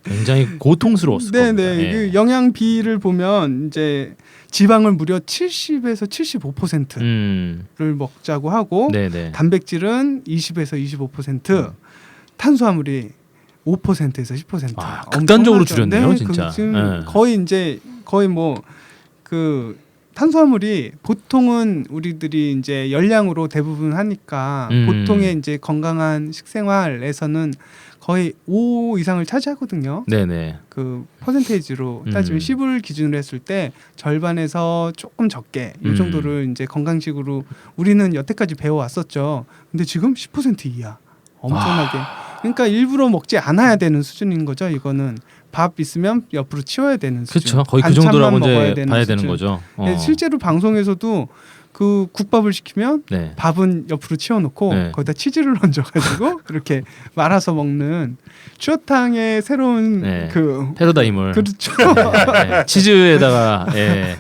굉장히 고통스러웠을 겁니다. 네네. 그 영양 비를 보면 이제 지방을 무려 70에서 75%를 먹자고 하고 네네. 단백질은 20에서 25%, 탄수화물이 5%에서 10%. 극단적으로 엄청나죠. 줄였네요, 네, 진짜. 지금 네. 거의 뭐 그 탄수화물이 보통은 우리들이 이제 열량으로 대부분 하니까 보통의 이제 건강한 식생활에서는 거의 5 이상을 차지하거든요. 네네. 그 퍼센테이지로 따지면 10을 기준으로 했을 때 절반에서 조금 적게 이 정도를 이제 건강식으로 우리는 여태까지 배워왔었죠. 근데 지금 10% 이하. 엄청나게. 그러니까 일부러 먹지 않아야 되는 수준인 거죠. 이거는 밥 있으면 옆으로 치워야 되는 수준. 그렇죠. 거의 그 반찬만 정도라고 먹어야 이제 되는 봐야 수준. 되는 거죠. 네, 실제로 방송에서도 그 국밥을 시키면 네. 밥은 옆으로 치워놓고 네. 거기다 치즈를 얹어가지고 이렇게 말아서 먹는 추어탕의 새로운 네. 그 패러다임을. 그렇죠. 네. 치즈에다가 예.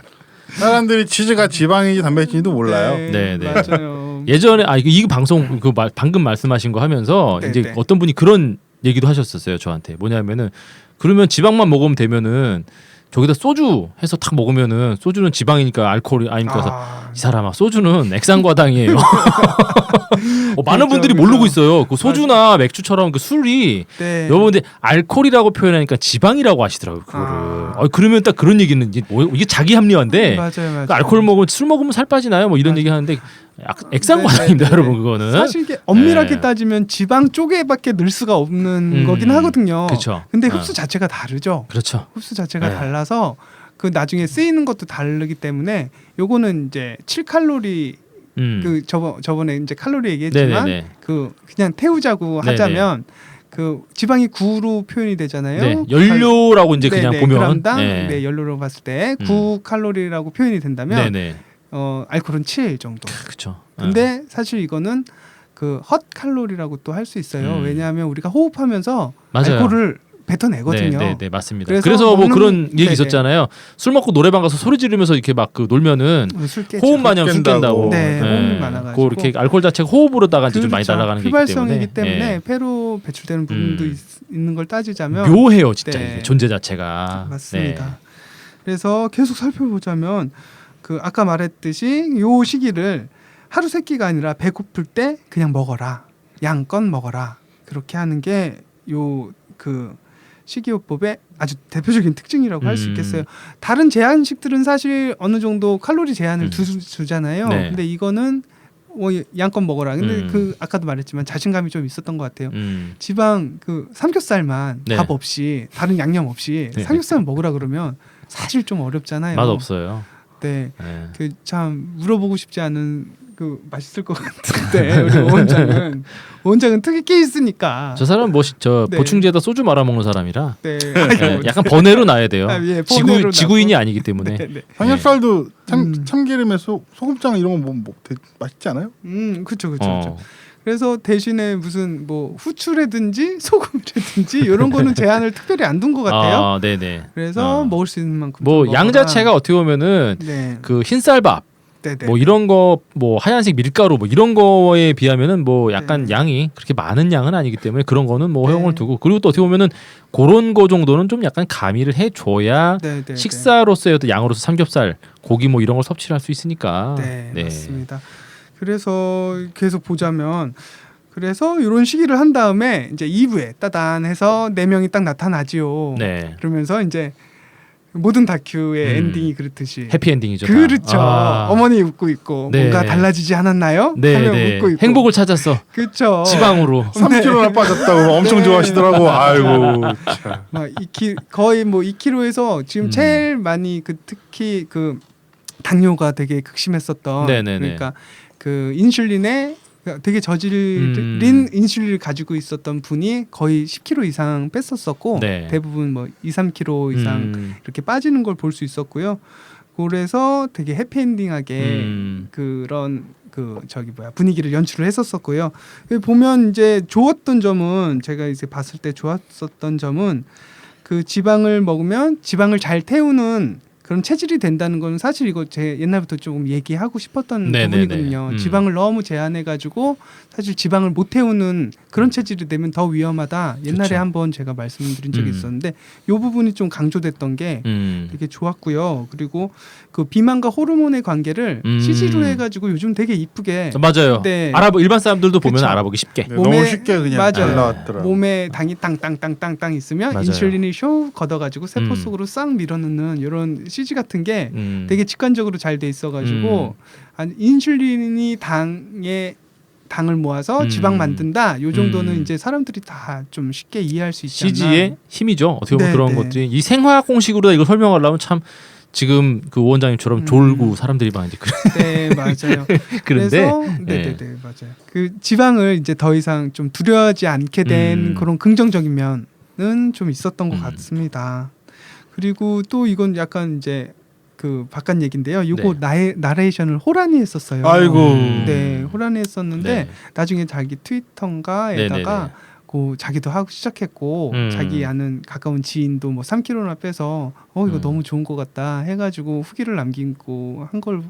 사람들이 치즈가 지방인지 단백질인지도 몰라요. 네, 네. 맞아요. 예전에 이 방송 방금 말씀하신 거 하면서 네, 이제 네. 어떤 분이 그런 얘기도 하셨었어요 저한테. 뭐냐면은 그러면 지방만 먹으면 되면은 저기다 소주 해서 탁 먹으면은 소주는 지방이니까 알코올이 아니니까 그래서 이 사람아 소주는 액상과당이에요. 많은 분들이 그렇죠. 모르고 있어요. 그 소주나 맥주처럼 그 술이 네. 여러분들 알코올이라고 표현하니까 지방이라고 하시더라고요. 그거를. 그러면 딱 그런 얘기는 이게 자기 합리화인데 맞아요. 그러니까 알코올 먹으면 술 먹으면 살 빠지나요? 뭐 이런 얘기 하는데 액상과당입니다, 여러분 그거는. 사실 이게 엄밀하게 네. 따지면 지방 쪽에밖에 넣을 수가 없는 거긴 하거든요. 그렇죠. 근데 흡수 자체가 다르죠. 그렇죠. 흡수 자체가 네. 달라서 그 나중에 쓰이는 것도 다르기 때문에 요거는 이제 7칼로리 그 저번에 이제 칼로리 얘기했지만 네네네. 그 그냥 태우자고 네네. 하자면 그 지방이 9로 표현이 되잖아요. 네. 연료라고 이제 그냥 보면 그람당 네. 네, 연료로 봤을 때 9칼로리라고 표현이 된다면 네네. 알코올은 7 정도. 그렇죠. 근데 사실 이거는 그 헛 칼로리라고 또 할 수 있어요. 왜냐하면 우리가 호흡하면서 맞아요. 알코올을 뱉어내거든요. 네, 맞습니다. 그래서 그래서 뭐 먹는- 그런 얘기 네네. 있었잖아요. 술 먹고 노래방 가서 소리 지르면서 이렇게 막 그 놀면은 술 깨죠. 호흡 마냥 술 깬다고. 네, 호흡이 많아가지고. 그 이렇게 알코올 자체가 호흡으로다가 이제 좀 많이 그렇죠. 날아가는 게 있기 때문에. 휘발성이기 때문에 예. 폐로 배출되는 부분도 있는 걸 따지자면 묘해요, 진짜 네. 이게 존재 자체가. 맞습니다. 네. 그래서 계속 살펴보자면 그 아까 말했듯이 요 시기를 하루 세 끼가 아니라 배고플 때 그냥 먹어라. 양껏 먹어라. 그렇게 하는 게 요 그 식이요법의 아주 대표적인 특징이라고 할 수 있겠어요. 다른 제한식들은 사실 어느 정도 칼로리 제한을 두잖아요. 네. 근데 이거는 양껏 먹어라. 근데 음. 그 아까도 말했지만 자신감이 좀 있었던 것 같아요. 음. 지방 그 삼겹살만 네. 밥 없이 다른 양념 없이 네. 삼겹살 먹으라 그러면 사실 좀 어렵잖아요. 맛 없어요. 네. 네. 그 참 물어보고 싶지 않은 그 맛있을 것 같은데 우리 원장은 특이 끼 있으니까. 저 사람 저 네. 보충제에다 소주 말아 먹는 사람이라 네. 네, 약간 번외로 놔야 돼요. 예, 번외로 지구인이 놔서. 아니기 때문에. 네, 네. 삼겹살도 참기름에 소금장 이런 거 뭐 맛있지 않아요? 그렇죠. 어. 그래서 대신에 무슨 뭐 후추라든지 소금이라든지 이런 거는 제한을 특별히 안 둔 것 같아요. 아, 네네. 그래서 먹을 수 있는 만큼 뭐 좀 양 먹어라. 자체가 어떻게 보면은 네. 그 흰쌀밥 네네. 뭐 이런 거 뭐 하얀색 밀가루 뭐 이런 거에 비하면은 뭐 약간 네. 양이 그렇게 많은 양은 아니기 때문에 그런 거는 뭐 네. 허용을 두고 그리고 또 어떻게 보면은 그런 거 정도는 좀 약간 가미를 해줘야 네네. 식사로서의 어떤 양으로서 삼겹살 고기 뭐 이런 걸 섭취를 할 수 있으니까 네, 맞습니다. 그래서 계속 보자면 그래서 이런 시기를 한 다음에 이제 2부에 따단해서 4명이 딱 나타나지요. 네. 그러면서 이제 모든 다큐의 엔딩이 그렇듯이 해피엔딩이죠. 그렇죠. 다. 아. 어머니 웃고 있고 네. 뭔가 달라지지 않았나요? 네, 하면 네. 웃고 있고 행복을 찾았어. 그렇죠. 지방으로. 3kg나 빠졌다고 엄청 네. 좋아하시더라고. 아이고. 참. 막 거의 뭐 2kg에서 지금 제일 많이 그 특히 그 당뇨가 되게 극심했었던 네네네. 그러니까 그 인슐린에 되게 저질린 인슐린을 가지고 있었던 분이 거의 10kg 이상 뺐었었고 네. 대부분 뭐 2, 3kg 이상 이렇게 빠지는 걸 볼 수 있었고요. 그래서 되게 해피엔딩하게 그런 그 분위기를 연출을 했었었고요. 여기 보면 이제 좋았던 점은 제가 이제 봤을 때 좋았었던 점은 그 지방을 먹으면 지방을 잘 태우는 그런 체질이 된다는 건 사실 이거 제 옛날부터 좀 얘기하고 싶었던 네네네. 부분이거든요. 지방을 너무 제한해가지고 사실 지방을 못 태우는 그런 체질이 되면 더 위험하다. 옛날에 그쵸. 한번 제가 말씀드린 적이 있었는데 이 부분이 좀 강조됐던 게 되게 좋았고요. 그리고 그 비만과 호르몬의 관계를 CG로 해가지고 요즘 되게 이쁘게 맞아요. 네. 일반 사람들도 보면 그쵸. 알아보기 쉽게. 네, 너무 쉽게 그냥 맞아요. 잘 나왔더라. 몸에 당이 땅땅땅땅땅 있으면 맞아요. 인슐린이 쇼 걷어가지고 세포 속으로 싹 밀어넣는 이런 CG 같은 게 되게 직관적으로 잘 돼 있어가지고 인슐린이 당을 모아서 지방 만든다. 요 정도는 이제 사람들이 다 좀 쉽게 이해할 수 있지 않나. CG의 힘이죠. 어떻게 보면 네, 그런 네. 것들이 이 생화학 공식으로 이걸 설명하려면 참 지금 그 오 원장님처럼 졸고 사람들이 막 이제 네 맞아요. 그런데 그래서 네네네 맞아요. 그 지방을 이제 더 이상 좀 두려워하지 않게 된 그런 긍정적인 면은 좀 있었던 것 같습니다. 그리고 또 이건 약간 이제 그 바깥 얘기인데요. 요거 나레이션을 호란이 했었어요. 아이고. 네, 호란이 했었는데 네. 나중에 자기 트위터인가에다가 그 자기도 하고 시작했고 자기 아는 가까운 지인도 뭐 3kg나 빼서 이거 너무 좋은 것 같다 해가지고 후기를 남기고 한 걸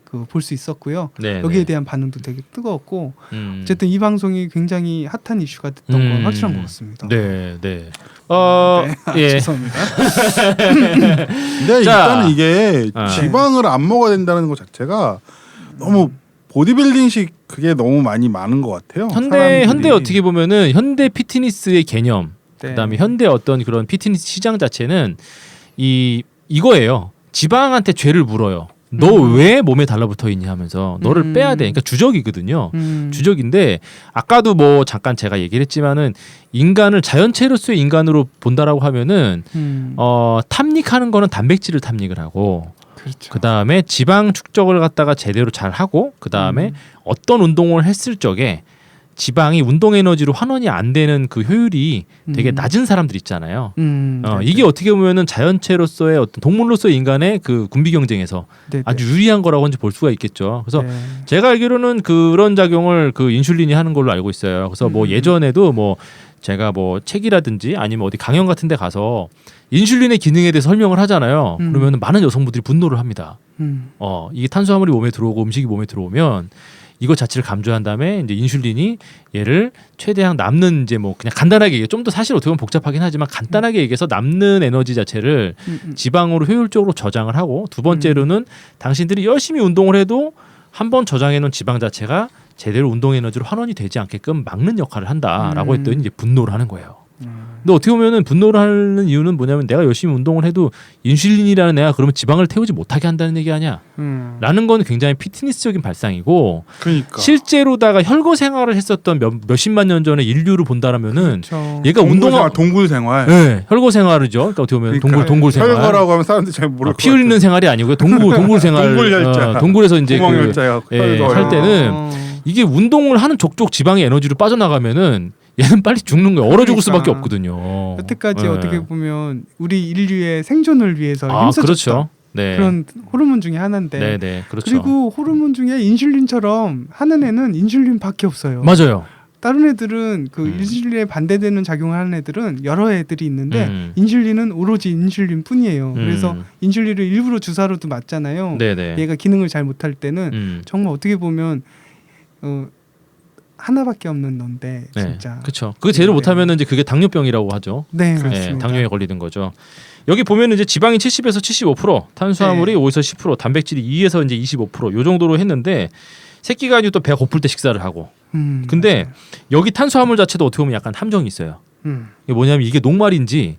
그 볼 수 있었고요. 네, 여기에 네. 대한 반응도 되게 뜨거웠고 어쨌든 이 방송이 굉장히 핫한 이슈가 됐던 건 확실한 것 같습니다. 네, 네. 네. 예. 죄송합니다. 근데 자. 일단은 이게 지방을 안 먹어야 된다는 것 자체가 너무 보디빌딩식 그게 너무 많이 많은 것 같아요. 현대 사람들이. 어떻게 보면은 현대 피트니스의 개념, 네. 그다음에 현대 어떤 그런 피트니스 시장 자체는 이거예요. 지방한테 죄를 물어요. 너 왜 몸에 달라붙어 있니 하면서 너를 빼야 돼. 그러니까 주적이거든요. 주적인데 아까도 뭐 잠깐 제가 얘기를 했지만은 인간을 자연체로서의 인간으로 본다라고 하면은 탐닉하는 거는 단백질을 탐닉을 하고 그렇죠. 그다음에 지방 축적을 갖다가 제대로 잘 하고 그다음에 어떤 운동을 했을 적에 지방이 운동 에너지로 환원이 안 되는 그 효율이 되게 낮은 사람들 있잖아요. 이게 어떻게 보면은 자연체로서의 어떤 동물로서의 인간의 그 군비 경쟁에서 네네. 아주 유리한 거라고 이제 볼 수가 있겠죠. 그래서 네. 제가 알기로는 그런 작용을 그 인슐린이 하는 걸로 알고 있어요. 그래서 뭐 예전에도 뭐 제가 뭐 책이라든지 아니면 어디 강연 같은 데 가서 인슐린의 기능에 대해서 설명을 하잖아요. 그러면 많은 여성분들이 분노를 합니다. 이게 탄수화물이 몸에 들어오고 음식이 몸에 들어오면 이거 자체를 감조한 다음에 이제 인슐린이 얘를 최대한 남는 이제 뭐 그냥 간단하게 좀 더 사실 어떻게 보면 복잡하긴 하지만 간단하게 얘기해서 남는 에너지 자체를 지방으로 효율적으로 저장을 하고 두 번째로는 당신들이 열심히 운동을 해도 한 번 저장해 놓은 지방 자체가 제대로 운동 에너지로 환원이 되지 않게끔 막는 역할을 한다라고 했더니 이제 분노를 하는 거예요. 근데 어떻게 보면은 분노를 하는 이유는 뭐냐면 내가 열심히 운동을 해도 인슐린이라는 애가 그러면 지방을 태우지 못하게 한다는 얘기 아니야? 라는 건 굉장히 피트니스적인 발상이고 그러니까 실제로다가 혈거 생활을 했었던 몇십만 년 전에 인류를 본다라면은 그렇죠. 얘가 운동화 동굴 생활. 네, 혈거 생활이죠. 그러니까 어떻게 보면 동굴 생활. 혈거라고 하면 사람들이 잘 모를 피 흘리는 생활이 아니고요. 동굴 생활. 동굴 혈자. 동굴에서 이제 구멍 그 혈자야. 할 때는 이게 운동을 하는 족족 지방의 에너지로 빠져나가면은 얘는 빨리 죽는 거예요. 얼어 죽을 수밖에 없거든요. 여태까지 네. 어떻게 보면 우리 인류의 생존을 위해서 아, 힘썼던 그렇죠. 네. 그런 호르몬 중에 하나인데 네, 그렇죠. 그리고 호르몬 중에 인슐린처럼 하는 애는 인슐린밖에 없어요. 맞아요. 다른 애들은 그 인슐린에 반대되는 작용을 하는 애들은 여러 애들이 있는데 인슐린은 오로지 인슐린뿐이에요. 그래서 인슐린을 일부러 주사로도 맞잖아요. 네네. 얘가 기능을 잘 못할 때는 정말 어떻게 보면 하나밖에 없는 넌데 진짜. 그렇죠. 그게 제대로 못하면은 이제 그게 당뇨병이라고 하죠. 네, 네, 맞습니다. 당뇨에 걸리는 거죠. 여기 보면은 이제 지방이 70에서 75%, 탄수화물이 5에서 10%, 단백질이 2에서 이제 25%요 정도로 했는데 새끼가 아니고 또 배가 고플 때 식사를 하고. 근데 맞아요. 여기 탄수화물 자체도 어떻게 보면 약간 함정이 있어요. 이게 뭐냐면 이게 녹말인지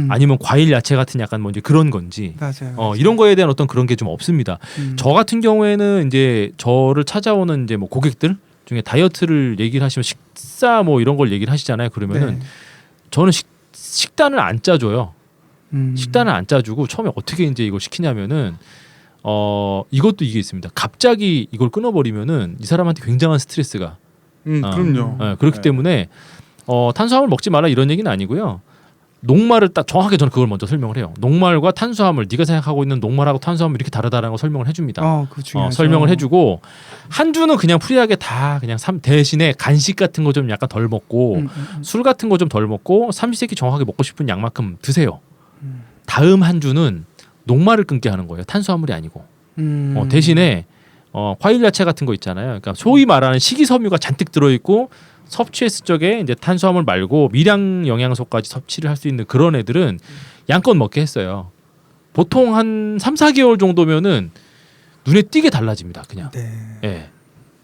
아니면 과일 야채 같은 약간 뭐 이제 그런 건지 맞아요. 이런 거에 대한 어떤 그런 게 좀 없습니다. 저 같은 경우에는 이제 저를 찾아오는 이제 뭐 고객들 중에 다이어트를 얘기를 하시면 식사 뭐 이런 걸 얘기를 하시잖아요. 그러면은 저는 식단을 안 짜줘요. 식단을 안 짜주고 처음에 어떻게 이제 이걸 시키냐면은 이것도 이게 있습니다. 갑자기 이걸 끊어버리면은 이 사람한테 굉장한 스트레스가 그럼요. 그렇기 때문에 탄수화물 먹지 마라 이런 얘기는 아니고요. 녹말을 딱 정확하게 저는 그걸 먼저 설명을 해요. 녹말과 탄수화물, 네가 생각하고 있는 녹말하고 탄수화물 이렇게 다르다라는 걸 설명을 해줍니다. 그거 중요하죠. 설명을 해주고 한 주는 그냥 프리하게 다 그냥 대신에 간식 같은 거 좀 약간 덜 먹고 술 같은 거 좀 덜 먹고 삼시세끼 정확하게 먹고 싶은 양만큼 드세요. 다음 한 주는 녹말을 끊게 하는 거예요. 탄수화물이 아니고 대신에 과일 야채 같은 거 있잖아요. 그러니까 소위 말하는 식이섬유가 잔뜩 들어있고 섭취했을 적에 이제 탄수화물 말고 미량 영양소까지 섭취를 할 수 있는 그런 애들은 양껏 먹게 했어요. 보통 한 3-4개월 정도면은 눈에 띄게 달라집니다. 그냥. 네. 예.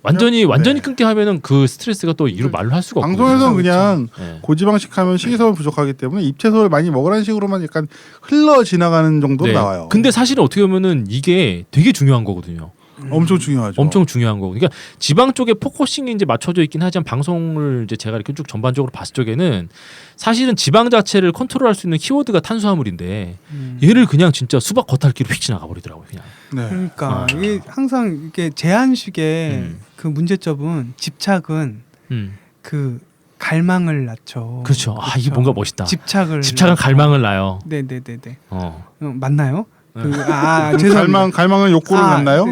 완전히 끊게 하면은 그 스트레스가 또 이루 말로 할 수가 없거든요. 방송에서는 그냥 네. 고지방식 하면 식이섬유 부족하기 때문에 잎채소를 많이 먹으라는 식으로만 약간 흘러 지나가는 정도로 나와요. 근데 사실은 어떻게 보면은 이게 되게 중요한 거거든요. 엄청 중요하죠. 엄청 중요한 거고. 그러니까 지방 쪽에 포커싱이 이제 맞춰져 있긴 하지만 방송을 이제 제가 이렇게 쭉 전반적으로 봤을 적에는 사실은 지방 자체를 컨트롤할 수 있는 키워드가 탄수화물인데 얘를 그냥 진짜 수박 겉핥기로 휙 지나가 버리더라고요. 그냥. 네. 그러니까 이게 항상 이게 제한식의 그 문제점은 집착은 그 갈망을 낳죠. 그렇죠. 이게 뭔가 멋있다. 집착은 갈망을 낳아요. 네네네네. 맞나요? 죄송합니다. 갈망은 욕구를 낳나요?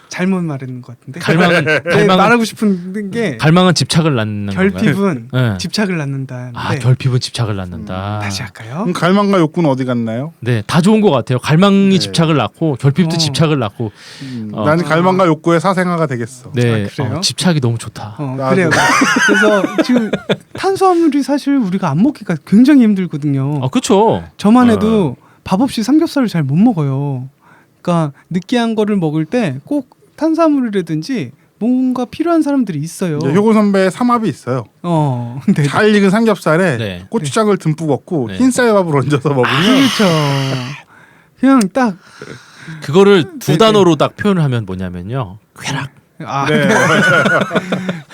잘못 말했는 것 같은데. 갈망은 말하고 싶은 게 갈망은 집착을 낳는 결핍은 건가요? 집착을 낳는다. 결핍은 집착을 낳는다. 다시 할까요? 그럼 갈망과 욕구는 어디 갔나요? 네, 다 좋은 것 같아요. 갈망이 집착을 낳고 결핍도 집착을 낳고. 나는 갈망과 욕구의 사생아가 되겠어. 네, 그래요? 집착이 너무 좋다. 그래요. 그래서 지금 탄수화물이 사실 우리가 안 먹기가 굉장히 힘들거든요. 그렇죠. 저만 해도 밥 없이 삼겹살을 잘 못 먹어요. 그러니까 느끼한 거를 먹을 때 꼭 탄수화물이라든지 뭔가 필요한 사람들이 있어요. 효고 선배의 삼합이 있어요. 네. 잘 익은 삼겹살에 고추장을 듬뿍 얹고 흰쌀밥을 얹어서 먹으면 그렇죠. 그냥 딱 그거를 두 네네. 단어로 딱 표현을 하면 뭐냐면요. 쾌락. 아, 네.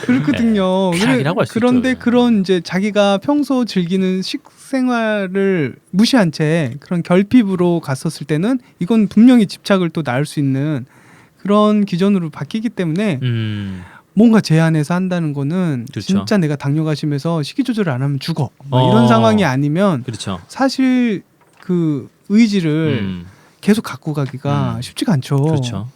그렇거든요. 쾌락이라고 할수 그런데 있죠. 그런 이제 자기가 평소 즐기는 식생활을 무시한 채 그런 결핍으로 갔었을 때는 이건 분명히 집착을 또 낳을 수 있는 그런 기전으로 바뀌기 때문에 뭔가 제한해서 한다는 거는 그렇죠. 진짜 내가 당뇨가 심해서 식이 조절을 안 하면 죽어. 뭐 이런 어. 상황이 아니면 그렇죠. 사실 그 의지를 음, 계속 갖고 가기가 쉽지가 않죠. 그렇죠.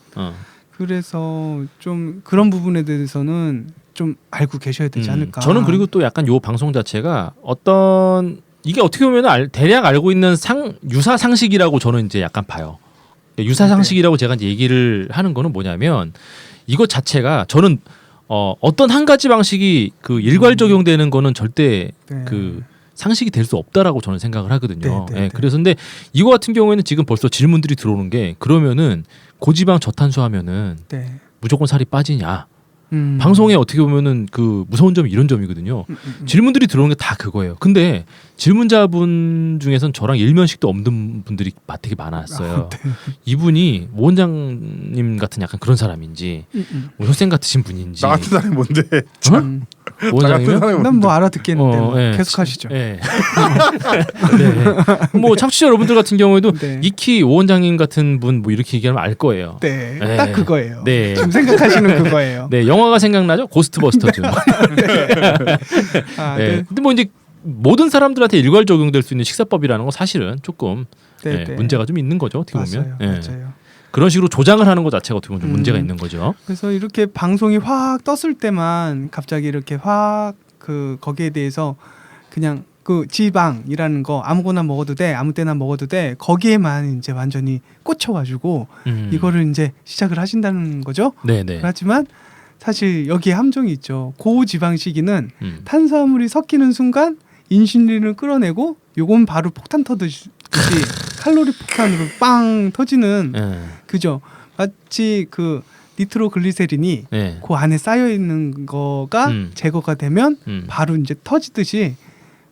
그래서 좀 그런 부분에 대해서는 좀 알고 계셔야 되지 않을까. 저는 그리고 또 약간 요 방송 자체가 어떤 이게 어떻게 보면 대략 알고 있는 유사 상식이라고 저는 이제 약간 봐요. 유사 상식이라고 제가 이제 얘기를 하는 거는 뭐냐면 이것 자체가 저는 어떤 한 가지 방식이 그 일괄 적용되는 거는 절대 네. 그 상식이 될 수 없다라고 저는 생각을 하거든요. 네, 네, 예, 네. 그래서 근데 이거 같은 경우에는 지금 벌써 질문들이 들어오는 게 그러면은 고지방 저탄수 하면은 네. 무조건 살이 빠지냐? 음. 방송에 어떻게 보면은 그 무서운 점이 이런 점이거든요. 질문들이 들어오는 게 다 그거예요. 근데 질문자분 중에선 저랑 일면식도 없는 분들이 되게 많았어요. 네. 이분이 모 원장님 같은 약간 그런 사람인지 뭐 효생 같으신 분인지 나 같은 사람이 뭔데? 모 원장이면 난 뭐 알아듣겠는데 뭐 예. 계속 하시죠. 예. 네. 뭐 청취자 여러분들 같은 경우에도 네. 익히 오 원장님 같은 분 뭐 이렇게 얘기하면 알 거예요. 네, 네. 딱 그거예요. 네. 지금 생각하시는 그거예요. 네, 영화가 생각나죠? 고스트버스터즈. 아, 네. 네. 근데 뭐 이제 모든 사람들한테 일괄 적용될 수 있는 식사법이라는 건 사실은 조금 네, 예, 네. 문제가 좀 있는 거죠. 어떻게 보면. 맞아요, 예. 맞아요. 그런 식으로 조장을 하는 것 자체가 어떻게 보면 좀 문제가 음. 있는 거죠. 그래서 이렇게 방송이 확 떴을 때만 갑자기 이렇게 확 그 거기에 대해서 그냥 그 지방이라는 거 아무거나 먹어도 돼, 아무 때나 먹어도 돼, 거기에만 이제 완전히 꽂혀가지고 이거를 이제 시작을 하신다는 거죠. 네네. 하지만 사실 여기에 함정이 있죠. 고지방식이는 음. 탄수화물이 섞이는 순간 인슐린을 끌어내고 요건 바로 폭탄 터듯이 칼로리 폭탄으로 빵 터지는 예. 그죠. 마치 그 니트로글리세린이 예. 그 안에 쌓여 있는 거가 제거가 되면 바로 이제 터지듯이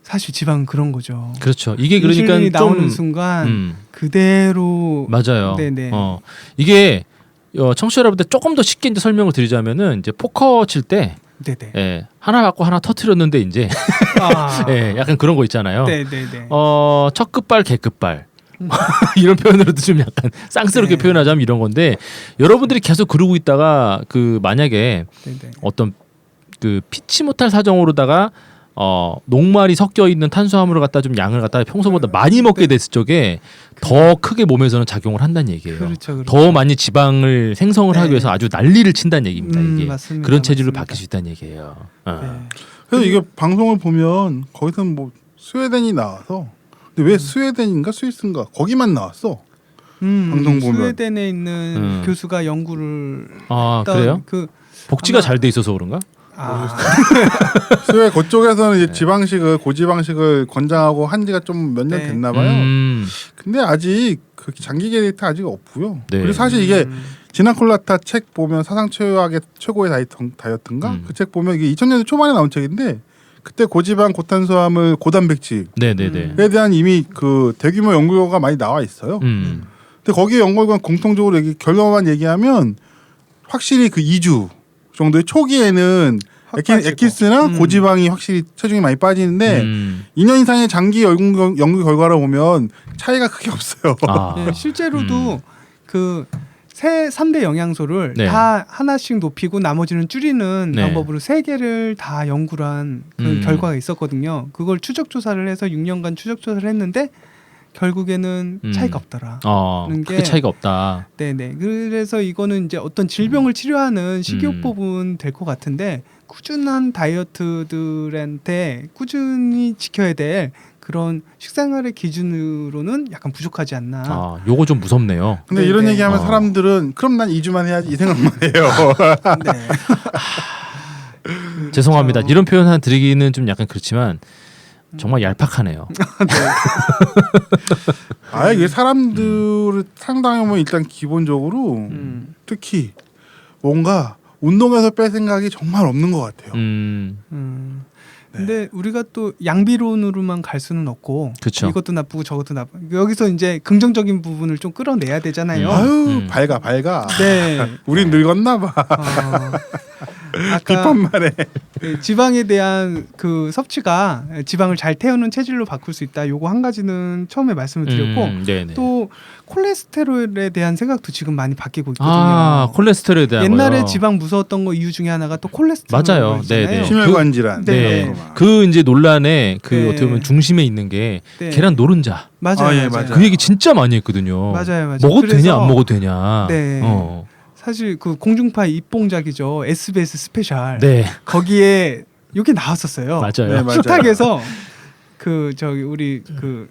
사실 지방은 그런 거죠. 그렇죠. 이게 그러니까 인슐린이 나오는 좀 순간 그대로 맞아요. 네네. 이게 청취자 여러분들 조금 더 쉽게 이제 설명을 드리자면은 이제 포커 칠 때 네네. 예, 하나 받고 하나 터트렸는데 이제 아. 예, 약간 그런 거 있잖아요. 네네네. 첫 끝발 개끝발 이런 표현으로도 좀 약간 쌍스럽게 네. 표현하자면 이런 건데 여러분들이 계속 그러고 있다가 그 만약에 네네. 어떤 그 피치 못할 사정으로다가 녹말이 섞여 있는 탄수화물을 갖다 좀 양을 갖다 평소보다 많이 먹게 됐을 적에 더 크게 몸에서는 작용을 한다는 얘기예요. 그렇죠, 그렇죠. 더 많이 지방을 생성을 네. 하기 위해서 아주 난리를 친다는 얘기입니다. 이게 맞습니다. 그런 체질로 맞습니다. 바뀔 수 있다는 얘기예요. 네. 그래서 이게 방송을 보면 거기서는 뭐 스웨덴이 나와서 근데 왜 스웨덴인가 스위스인가 거기만 나왔어. 방송 보면. 스웨덴에 있는 교수가 연구를 아 했던 그래요? 그 복지가 아마- 잘 돼 있어서 그런가? 스웨 그쪽에서는 이제 네. 지방식을 고지방식을 권장하고 한 지가 좀 몇 년 네. 됐나 봐요. 음. 근데 아직 그 장기 데이터 아직 없고요. 네. 그리고 사실 이게 지나콜라타 책 보면 사상 최악의 최고의 다이어트인가 그 책 보면 이게 2000년대 초반에 나온 책인데 그때 고지방 고탄수화물 고단백질에 네네네. 대한 이미 그 대규모 연구가 많이 나와 있어요. 근데 거기에 연구가 공통적으로 결론만 얘기하면 확실히 그 2주 정도의 초기에는 확 빠지고. 에키스나 고지방이 확실히 체중이 많이 빠지는데 음. 2년 이상의 장기 연구 결과를 보면 차이가 크게 없어요. 아. 네, 실제로도 그 3대 영양소를 네. 다 하나씩 높이고 나머지는 줄이는 네. 방법으로 3개를 다 연구를 한 그 결과가 있었거든요. 그걸 추적 조사를 해서 6년간 추적 조사를 했는데 결국에는 차이가 없더라. 크게 차이가 없다. 네네. 그래서 이거는 이제 어떤 질병을 치료하는 식이요법은 될 것 같은데 꾸준한 다이어트들한테 꾸준히 지켜야 될 그런 식생활의 기준으로는 약간 부족하지 않나. 아, 요거 좀 무섭네요. 근데 네, 이런 네. 얘기하면 사람들은 그럼 난 2주만 해야지 이 생각만 해요. 네. 죄송합니다. 이런 표현 하나 드리기는 좀 약간 그렇지만 정말 얄팍하네요. 아 이게 사람들을 상당히 보면 일단 기본적으로 특히 뭔가 운동에서 뺄 생각이 정말 없는 것 같아요. 근데 우리가 또 양비론으로만 갈 수는 없고 그쵸. 이것도 나쁘고 저것도 나쁘고 여기서 이제 긍정적인 부분을 좀 끌어내야 되잖아요. 아유 밝아. 네. 우린 늙었나 봐. 아까 비판만 해. 그 지방에 대한 그 섭취가 지방을 잘 태우는 체질로 바꿀 수 있다. 요거 한 가지는 처음에 말씀을 드렸고 네네. 또 콜레스테롤에 대한 생각도 지금 많이 바뀌고 있거든요. 아 콜레스테롤에 대한 옛날에 거요. 지방 무서웠던 거 이유 중에 하나가 또 콜레스테롤 맞아요. 잖아요. 네네. 심혈관 질환. 네. 네. 그 이제 논란의 그 네. 어떻게 보면 중심에 있는 게 네. 계란 노른자. 맞아요. 아, 예, 맞아요. 맞아요. 그 얘기 진짜 많이 했거든요. 맞아요. 먹어도 그래서 되냐 안 먹어도 되냐. 네. 사실 그 공중파 입봉작이죠. SBS 스페셜. 네. 거기에 이게 나왔었어요. 맞아요. 네, 맞아요. 식탁에서 그 저기 우리 그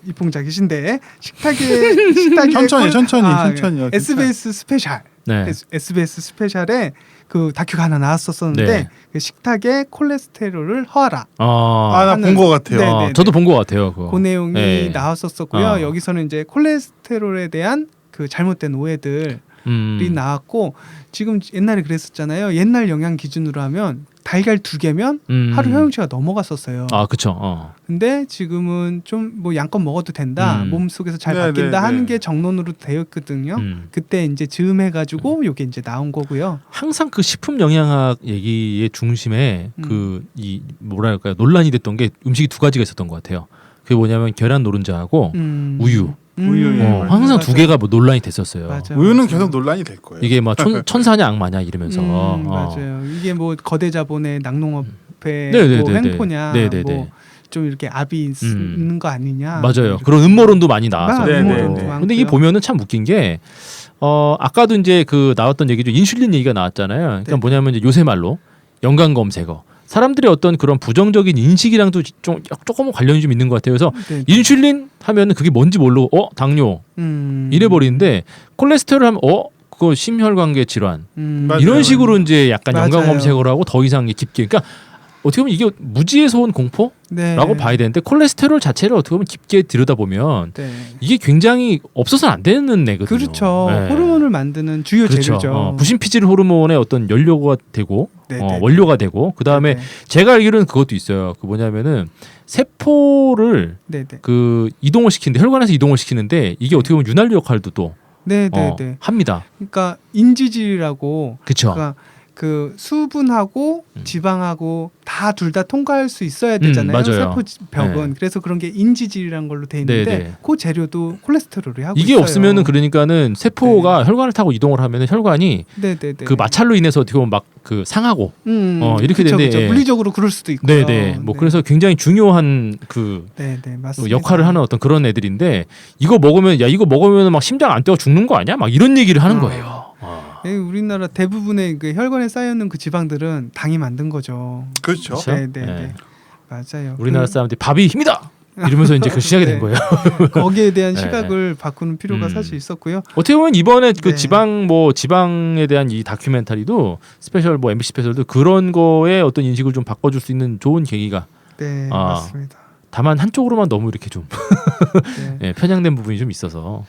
입봉작이신데 식탁에 천천히. SBS 스페셜. 네. SBS 스페셜에 그 다큐가 하나 나왔었었는데 네. 그 식탁에 콜레스테롤을 허하라. 나 본 것 같아요. 네, 네. 저도 본 것 같아요. 그거. 그 내용이 네. 나왔었었고요. 여기서는 이제 콜레스테롤에 대한 그 잘못된 오해들이 나왔고 지금 옛날에 그랬었잖아요. 옛날 영양 기준으로 하면 달걀 2개면 하루 허용치가 넘어갔었어요. 아 그쵸. 근데 지금은 좀 뭐 양껏 먹어도 된다. 몸 속에서 잘 바뀐다 하는 게 정론으로 되었거든요. 그때 이제 즈음해가지고 요게 이제 나온 거고요. 항상 그 식품 영양학 얘기의 중심에 그 이 뭐랄까요 논란이 됐던 게 음식이 2가지가 있었던 것 같아요. 그게 뭐냐면 계란 노른자하고 우유. 우유, 예, 맞아요. 항상 2개가 뭐 논란이 됐었어요. 맞아요. 우유는 계속 논란이 될 거예요. 이게 막 천사냐 악마냐 이러면서. 맞아요. 이게 뭐 거대 자본의 낙농업의 네네네네. 뭐 횡포냐, 네네네. 뭐 좀 이렇게 압이 있는 거 아니냐. 맞아요. 그런 음모론도 많이 나와서. 네, 음모론도 네. 많고요. 근데 이게 보면은 참 웃긴 게 아까도 이제 그 나왔던 얘기죠. 인슐린 얘기가 나왔잖아요. 그러니까 네. 뭐냐면 이제 요새 말로 연관 검색어. 사람들의 어떤 그런 부정적인 인식이랑도 조금은 관련이 좀 있는 것 같아요. 그래서 네. 인슐린 하면은 그게 뭔지 모르고 당뇨 이래 버리는데 콜레스테롤 하면 그거 심혈관계 질환 맞아요. 이런 식으로 이제 약간 맞아요. 연관 검색을 하고 더 이상 깊게 그러니까 어떻게 보면 이게 무지에서 온 공포라고 네. 봐야 되는데 콜레스테롤 자체를 어떻게 보면 깊게 들여다보면 네. 이게 굉장히 없어서는 안 되는 애거든요. 그렇죠. 네. 호르몬을 만드는 주요 그렇죠. 재료죠. 부신피질 호르몬의 어떤 연료가 되고 네, 네, 원료가 되고 그 다음에 네, 제가 알기로는 그것도 있어요. 그 뭐냐면은 세포를 네, 네, 그 이동을 시키는데 혈관에서 이동을 시키는데 이게 어떻게 보면 윤활유 역할도 또 네, 네, 네. 합니다. 그러니까 인지질이라고 그렇죠. 그러니까 그 수분하고 지방하고 다 둘 다 통과할 수 있어야 되잖아요. 맞아요. 세포 벽은. 네. 그래서 그런 게 인지질이라는 걸로 돼 있는데 네, 네. 그 재료도 콜레스테롤이 하고 이게 있어요. 없으면은 그러니까는 세포가 혈관을 타고 이동을 하면은 혈관이 네, 네, 네. 그 마찰로 인해서 어떻게 보면 막 그 상하고 이렇게 그쵸, 되는데 그쵸. 물리적으로 그럴 수도 있고요. 네네 뭐 그래서 굉장히 중요한 그 네, 네, 맞습니다. 역할을 하는 어떤 그런 애들인데 이거 먹으면 막 심장 안 뛰어 죽는 거 아니야? 막 이런 얘기를 하는 거예요. 네, 우리나라 대부분의 그 혈관에 쌓여있는 그 지방들은 당이 만든 거죠. 그렇죠. 그렇죠? 네, 네, 네. 네. 맞아요. 우리나라 사람들이 밥이 힘이다 이러면서 이제 그 시작이 된 네. 거예요. 거기에 대한 네. 시각을 바꾸는 필요가 음. 사실 있었고요. 어떻게 보면 이번에 그 네. 지방에 대한 이 다큐멘터리도 스페셜 뭐 MBC 스페셜도 그런 거에 어떤 인식을 좀 바꿔줄 수 있는 좋은 계기가 네, 아. 맞습니다. 다만 한쪽으로만 너무 이렇게 좀 네. 편향된 부분이 좀 있어서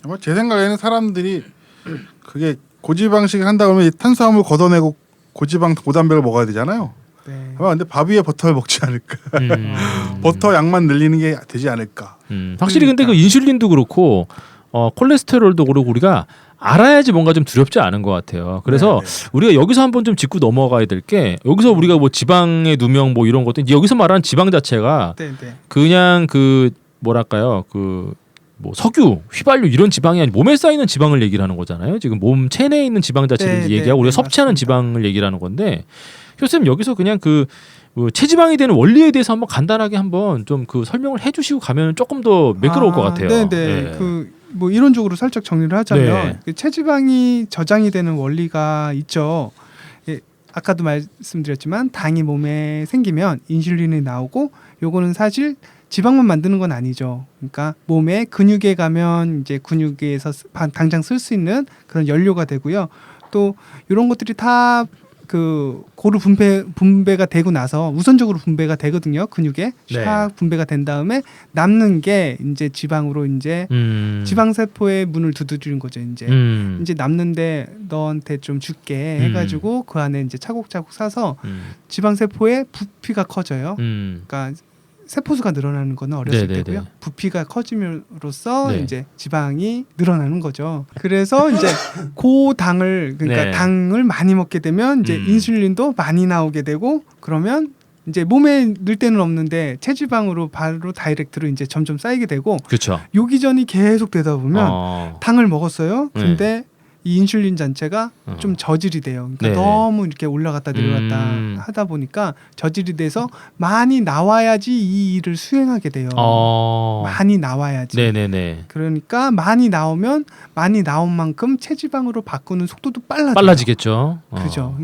아마 제 생각에는 사람들이 그게 고지방식 한다 그러면 이 탄수화물 걷어내고 고지방 고단백을 먹어야 되잖아요. 네. 아마 근데 밥 위에 버터를 먹지 않을까. 버터 양만 늘리는 게 되지 않을까. 확실히 근데 그 인슐린도 그렇고 콜레스테롤도 그렇고 우리가 알아야지 뭔가 좀 두렵지 않은 것 같아요. 그래서 우리가 여기서 한번 좀 짚고 넘어가야 될 게 여기서 우리가 뭐 지방의 누명 뭐 이런 것도 여기서 말하는 지방 자체가 네, 네. 그냥 그 뭐랄까요 그 뭐 석유, 휘발유 이런 지방이 아니라 몸에 쌓이는 지방을 얘기를 하는 거잖아요. 지금 몸 체내에 있는 지방 자체를 네, 얘기하고 네, 우리가 네, 섭취하는 맞습니다. 지방을 얘기를 하는 건데 교수님 여기서 그냥 그 체지방이 되는 원리에 대해서 한번 간단하게 한번 좀 그 설명을 해주시고 가면 조금 더 매끄러울 것 같아요. 네, 네. 그 뭐 이론적으로 살짝 정리를 하자면 네. 그 체지방이 저장이 되는 원리가 있죠. 예, 아까도 말씀드렸지만 당이 몸에 생기면 인슐린이 나오고 요거는 사실 지방만 만드는 건 아니죠. 그러니까 몸에 근육에 가면 이제 근육에서 당장 쓸 수 있는 그런 연료가 되고요. 또 이런 것들이 다 그 고루 분배가 되고 나서 우선적으로 분배가 되거든요. 근육에 샥 분배가 된 다음에 남는 게 이제 지방으로 이제 지방 세포의 문을 두드리는 거죠. 이제 남는데 너한테 좀 줄게 해가지고 그 안에 이제 차곡차곡 사서 지방 세포의 부피가 커져요. 그러니까 세포수가 늘어나는 거는 어렸을 네네네. 때고요. 부피가 커짐으로써 네. 이제 지방이 늘어나는 거죠. 그래서 이제 그 당을 그러니까 네. 당을 많이 먹게 되면 이제 인슐린도 많이 나오게 되고 그러면 이제 몸에 늘 때는 없는데 체지방으로 바로 다이렉트로 이제 점점 쌓이게 되고 그렇죠. 요기전이 계속 되다 보면 당을 먹었어요. 근데 이 인슐린 자체가 좀 저질이 돼요. 그러니까 네. 너무 이렇게 올라갔다 내려갔다 하다 보니까 저질이 돼서 많이 나와야지 이 일을 수행하게 돼요. 많이 나와야지. 네네네. 그러니까 많이 나오면 많이 나온 만큼 체지방으로 바꾸는 속도도 빨라져요. 빨라지겠죠. 그죠.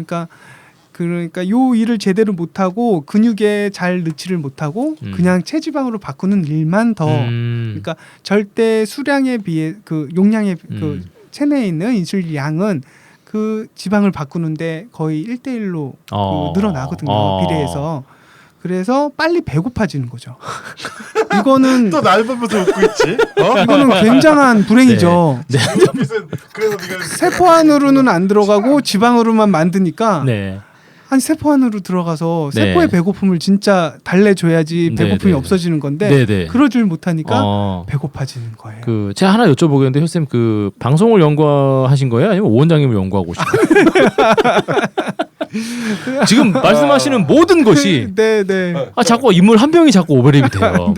그러니까 요 일을 제대로 못하고 근육에 잘 넣지를 못하고 그냥 체지방으로 바꾸는 일만 더 그러니까 절대 수량에 비해 그 용량에 그 체내에 있는 인슐린 양은 그 지방을 바꾸는데 거의 1대1로 늘어나거든요. 비례해서. 그래서 빨리 배고파지는 거죠. 이거는 또 날 보면서 웃고 있지. 이거는 굉장한 불행이죠. 네. 그래서 네가 세포 안으로는 안 들어가고 지방으로만 만드니까 네. 한 세포 안으로 들어가서 네. 세포의 배고픔을 진짜 달래줘야지 배고픔이 네. 없어지는 건데 네네. 그러질 못하니까 배고파지는 거예요. 그 제가 하나 여쭤보겠는데 효쌤 그 방송을 연구하신 거예요? 아니면 오 원장님을 연구하고 오신 거예요? 지금 말씀하시는 모든 것이 네네. 자꾸 인물 한 명이 자꾸 오버랩이 돼요.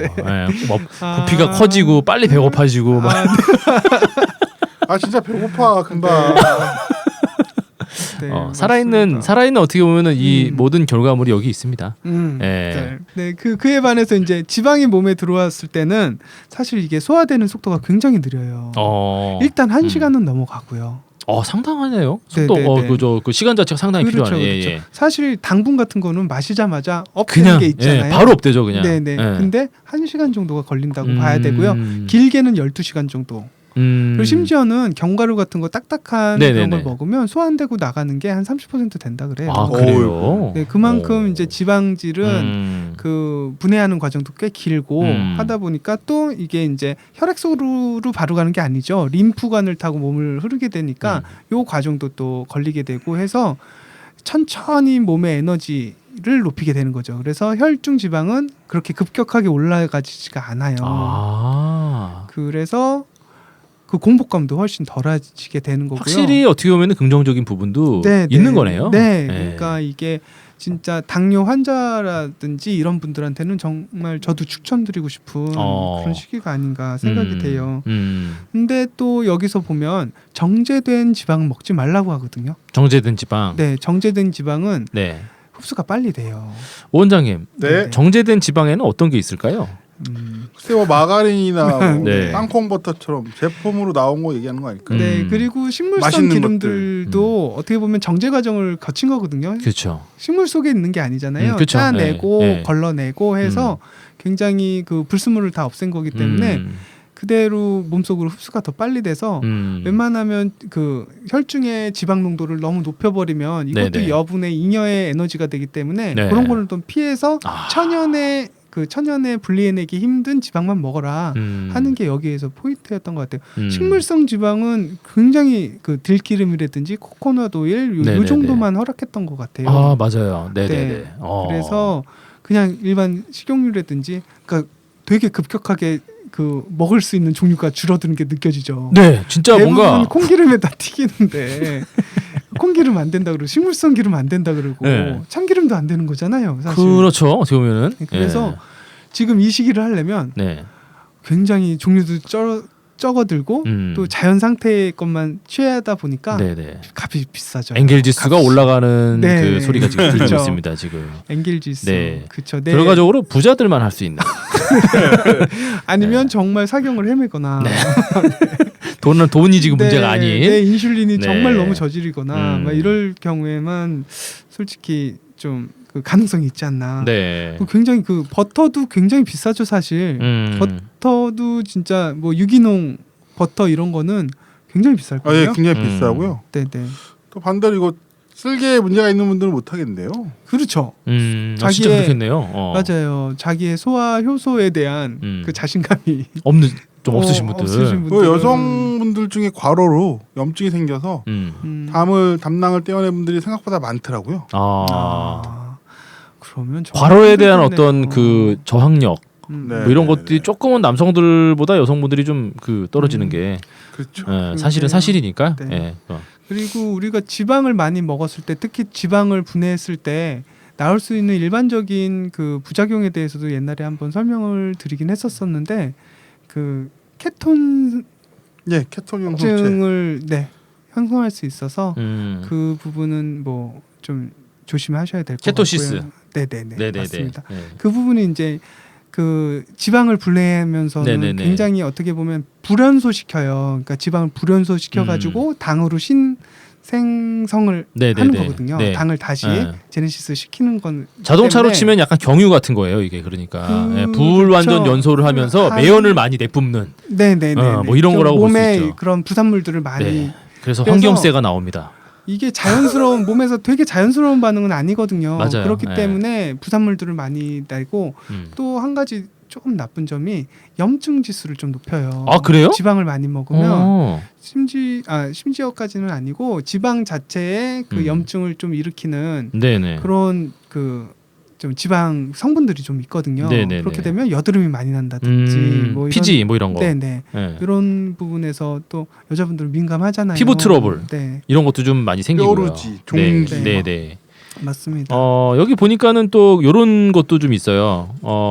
뭐 부피가 커지고 빨리 배고파지고 막. 진짜 배고파 금방. 네, 살아있는 어떻게 보면은 이 모든 결과물이 여기 있습니다. 네. 그에 반해서 이제 지방이 몸에 들어왔을 때는 사실 이게 소화되는 속도가 굉장히 느려요. 일단 1시간은 넘어가고요. 상당하네요. 속도 네네네. 그 시간 자체가 상당히 그렇죠, 필요하네. 그렇죠. 사실 당분 같은 거는 마시자마자 업되는 게 있잖아요. 바로 업되죠 그냥. 네네. 근데 1시간 정도가 걸린다고 봐야 되고요. 길게는 12시간 정도. 그리고 심지어는 견과류 같은 거 딱딱한 그런 걸 먹으면 소화 안 되고 나가는 게 한 30% 된다 그래요. 그래요? 네, 그만큼 이제 지방질은 그 분해하는 과정도 꽤 길고 하다 보니까 또 이게 이제 혈액 속으로 바로 가는 게 아니죠. 림프관을 타고 몸을 흐르게 되니까 요 과정도 또 걸리게 되고 해서 천천히 몸의 에너지를 높이게 되는 거죠. 그래서 혈중 지방은 그렇게 급격하게 올라가지가 않아요. 그래서 그 공복감도 훨씬 덜해지게 되는 거고요. 확실히 어떻게 보면 긍정적인 부분도 있는 거네요. 네, 그러니까 이게 진짜 당뇨 환자라든지 이런 분들한테는 정말 저도 추천드리고 싶은 그런 시기가 아닌가 생각이 돼요. 근데 또 여기서 보면 정제된 지방 먹지 말라고 하거든요. 정제된 지방. 네, 정제된 지방은 흡수가 빨리 돼요. 오 원장님, 네. 정제된 지방에는 어떤 게 있을까요? 글쎄 뭐 마가린이나 네. 땅콩 버터처럼 제품으로 나온 거 얘기하는 거 아닐까요? 네, 그리고 식물성 맛있는 기름들도 어떻게 보면 정제 과정을 거친 거거든요. 그렇죠. 식물 속에 있는 게 아니잖아요. 그쵸. 짜내고 걸러내고 해서 굉장히 그 불순물을 다 없앤 거기 때문에 그대로 몸속으로 흡수가 더 빨리 돼서 웬만하면 그 혈중의 지방 농도를 너무 높여버리면 이것도 네네. 여분의 잉여의 에너지가 되기 때문에 네. 그런 거를 좀 피해서 천연에 분리해내기 힘든 지방만 먹어라 하는 게 여기에서 포인트였던 것 같아요. 식물성 지방은 굉장히 그 들기름이라든지 코코넛 오일 요 정도만 허락했던 것 같아요. 맞아요. 네네네. 네. 그래서 그냥 일반 식용유라든지 그러니까 되게 급격하게 그 먹을 수 있는 종류가 줄어드는 게 느껴지죠. 네, 진짜 대부분 뭔가 콩기름에다 튀기는데 콩기름 안 된다 그러고 식물성 기름 안 된다 그러고 참기름도 안 되는 거잖아요. 사실. 그렇죠. 어떻게 보면은 그래서 지금 이 시기를 하려면 굉장히 종류도 적어들고 또 자연 상태의 것만 취하다 보니까 값이 비싸죠. 엔겔 지수가 올라가는 네. 그 소리가 지금 들리고 그렇죠. 있습니다. 지금. 엔겔 지수. 네. 그렇죠. 결과적으로 부자들만 할 수 있는. 아니면 정말 사경을 헤매거나 돈이 지금 문제가 아닌. 내 인슐린이 정말 너무 저질이거나 막 이럴 경우에만 솔직히 좀 그 가능성이 있지 않나. 굉장히 그 버터도 굉장히 비싸죠 사실. 버터도 진짜 뭐 유기농 버터 이런 거는 굉장히 비쌀 거예요. 굉장히 비싸고요. 네네. 또 반대로 이거 쓸개에 문제가 있는 분들은 못 하겠는데요. 그렇죠. 진짜 자기의- 그렇겠네요. 맞아요. 자기의 소화 효소에 대한 그 자신감이 좀 없으신 분들. 없으신 그 분들은 여성분들 중에 과로로 염증이 생겨서 담낭을 떼어낸 분들이 생각보다 많더라고요. 그러면 정말 과로에 대한 힘들겠네요. 어떤 그 저항력 네. 뭐 이런 것들이 조금은 남성들보다 여성분들이 좀 그 떨어지는 게 그렇죠. 사실은 사실이니까. 네. 예. 그리고 우리가 지방을 많이 먹었을 때, 특히 지방을 분해했을 때 나올 수 있는 일반적인 그 부작용에 대해서도 옛날에 한번 설명을 드리긴 했었었는데, 그 케톤 예, 케톤 형성체. 증을 형성할 수 있어서 음. 그 부분은 뭐 좀 조심하셔야 될 것 케토시스. 같고요. 네네네. 네네네. 맞습니다. 예. 그 부분이 이제 그 지방을 분해하면서는 네네네. 굉장히 어떻게 보면 불연소시켜요. 그러니까 지방을 불연소시켜 가지고 당으로 신생성을 네네네. 하는 거거든요. 네. 당을 다시 네. 제네시스 시키는 건 자동차로 때문에 치면 약간 경유 같은 거예요, 이게. 그러니까 예, 불완전 그렇죠. 연소를 하면서 한- 매연을 많이 내뿜는. 네네네. 뭐 이런 좀 거라고 볼수 몸에 있죠. 그런 부산물들을 많이 네. 그래서 그래서 환경세가 나옵니다. 이게 자연스러운 몸에서 되게 자연스러운 반응은 아니거든요. 맞아요. 그렇기 네. 때문에 부산물들을 많이 내고 또 한 가지 조금 나쁜 점이 염증 지수를 좀 높여요. 아, 그래요? 지방을 많이 먹으면 어. 심지어까지는 아니고 지방 자체에 그 염증을 좀 일으키는 네네. 그런 그 좀 지방 성분들이 좀 있거든요. 네네네. 그렇게 되면 여드름이 많이 난다든지 뭐 이런, 피지 뭐 이런 거. 네네. 예. 이런 부분에서 또 여자분들 민감하잖아요. 피부 트러블. 네, 이런 것도 좀 많이 생기고요. 뾰루지, 종지. 네, 네. 맞습니다. 여기 보니까는 또 요런 것도 좀 있어요.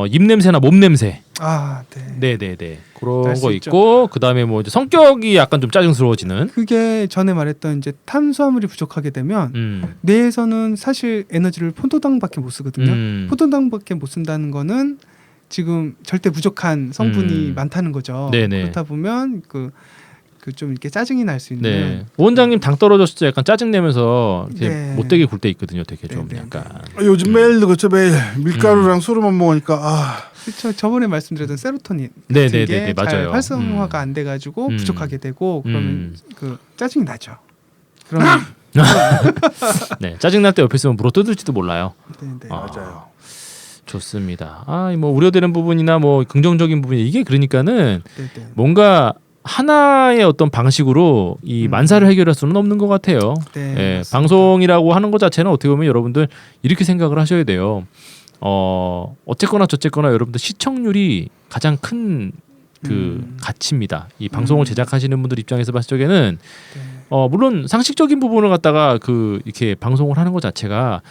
입 냄새나 몸 냄새. 아, 네. 네, 네. 그런 알수 거 있죠. 있고 그다음에 뭐 이제 성격이 약간 좀 짜증스러워지는. 그게 전에 말했던 이제 탄수화물이 부족하게 되면 뇌에서는 사실 에너지를 포도당밖에 못 쓰거든요. 포도당밖에 못 쓴다는 거는 지금 절대 부족한 성분이 많다는 거죠. 네네. 그렇다 보면 그 좀 이렇게 짜증이 날 수 있는. 네. 원장님 당 떨어졌을 때 약간 짜증 내면서 네. 못되게 굴 때 있거든요. 되게 좀 네, 네, 약간. 요즘 매일 그렇죠. 매일 밀가루랑 술만 먹으니까 그렇죠. 저번에 말씀드렸던 세로토닌 네, 같은 네, 게 네, 네, 잘 맞아요. 활성화가 안 돼가지고 부족하게 되고 그러면 그 짜증이 나죠. 그러면 네. 짜증 날 때 옆에 있으면 물어 뜯을지도 몰라요. 네, 네. 맞아요. 좋습니다. 뭐 우려되는 부분이나 뭐 긍정적인 부분이 이게 그러니까는 네, 네. 뭔가 하나의 어떤 방식으로 이 만사를 해결할 수는 없는 것 같아요. 네, 예, 맞습니다. 방송이라고 하는 것 자체는 어떻게 보면 여러분들 이렇게 생각을 하셔야 돼요. 어쨌거나 저쨌거나 여러분들 시청률이 가장 큰 그 가치입니다. 이 방송을 제작하시는 분들 입장에서 봤을 적에는 네. 물론 상식적인 부분을 갖다가 그 이렇게 방송을 하는 것 자체가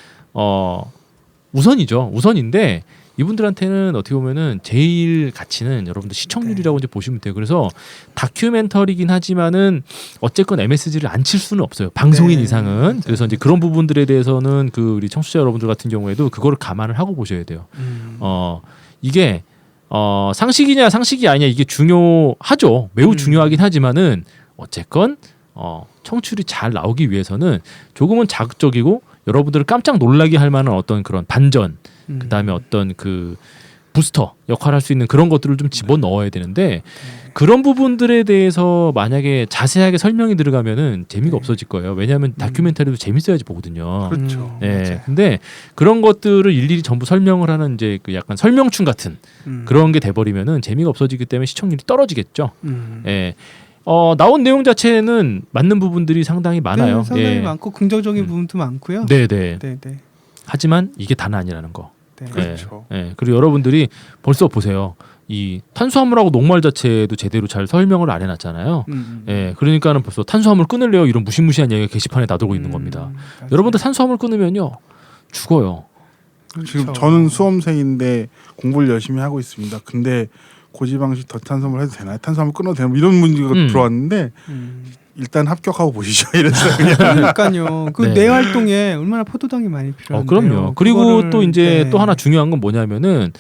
우선이죠. 우선인데 이분들한테는 어떻게 보면은 제일 가치는 여러분들 시청률이라고 이제 보시면 돼요. 그래서 다큐멘터리긴 하지만은 어쨌건 MSG를 안 칠 수는 없어요. 방송인 네, 이상은. 맞아요. 그래서 이제 그런 부분들에 대해서는 그 우리 청취자 여러분들 같은 경우에도 그거를 감안을 하고 보셔야 돼요. 이게 상식이냐 상식이 아니냐 이게 중요하죠. 매우 중요하긴 하지만은 어쨌건 청취율이 잘 나오기 위해서는 조금은 자극적이고 여러분들을 깜짝 놀라게 할 만한 어떤 그런 반전, 그다음에 어떤 그 부스터 역할을 할 수 있는 그런 것들을 좀 집어 넣어야 되는데 그런 부분들에 대해서 만약에 자세하게 설명이 들어가면은 재미가 없어질 거예요. 왜냐하면 다큐멘터리도 재밌어야지 보거든요. 그렇죠. 네, 맞아요. 근데 그런 것들을 일일이 전부 설명을 하는 이제 그 약간 설명충 같은 그런 게 돼버리면은 재미가 없어지기 때문에 시청률이 떨어지겠죠. 예. 나온 내용 자체는 맞는 부분들이 상당히 많아요. 네, 상당히 예. 많고 긍정적인 부분도 많고요. 네, 네. 네, 네. 하지만 이게 다는 아니라는 거. 네. 그렇죠. 예. 그리고 여러분들이 벌써 보세요. 이 탄수화물하고 녹말 자체도 제대로 잘 설명을 안 해놨잖아요. 예, 그러니까는 벌써 탄수화물 끊을래요 이런 무시무시한 얘기가 게시판에 나돌고 있는 겁니다. 맞아요. 여러분들 탄수화물 끊으면요 죽어요. 지금 그렇죠. 저는 수험생인데 공부를 열심히 하고 있습니다. 근데 고지방식 더 탄수화물 해도 되나요? 탄수화물 끊어도 되나요? 이런 문제가 들어왔는데 일단 합격하고 보시죠. 이랬어요. 그냥. 그러니까요. 그 네. 뇌 활동에 얼마나 포도당이 많이 필요한데요. 그럼요. 그리고 그거를, 또 이제 네. 또 하나 중요한 건 뭐냐면은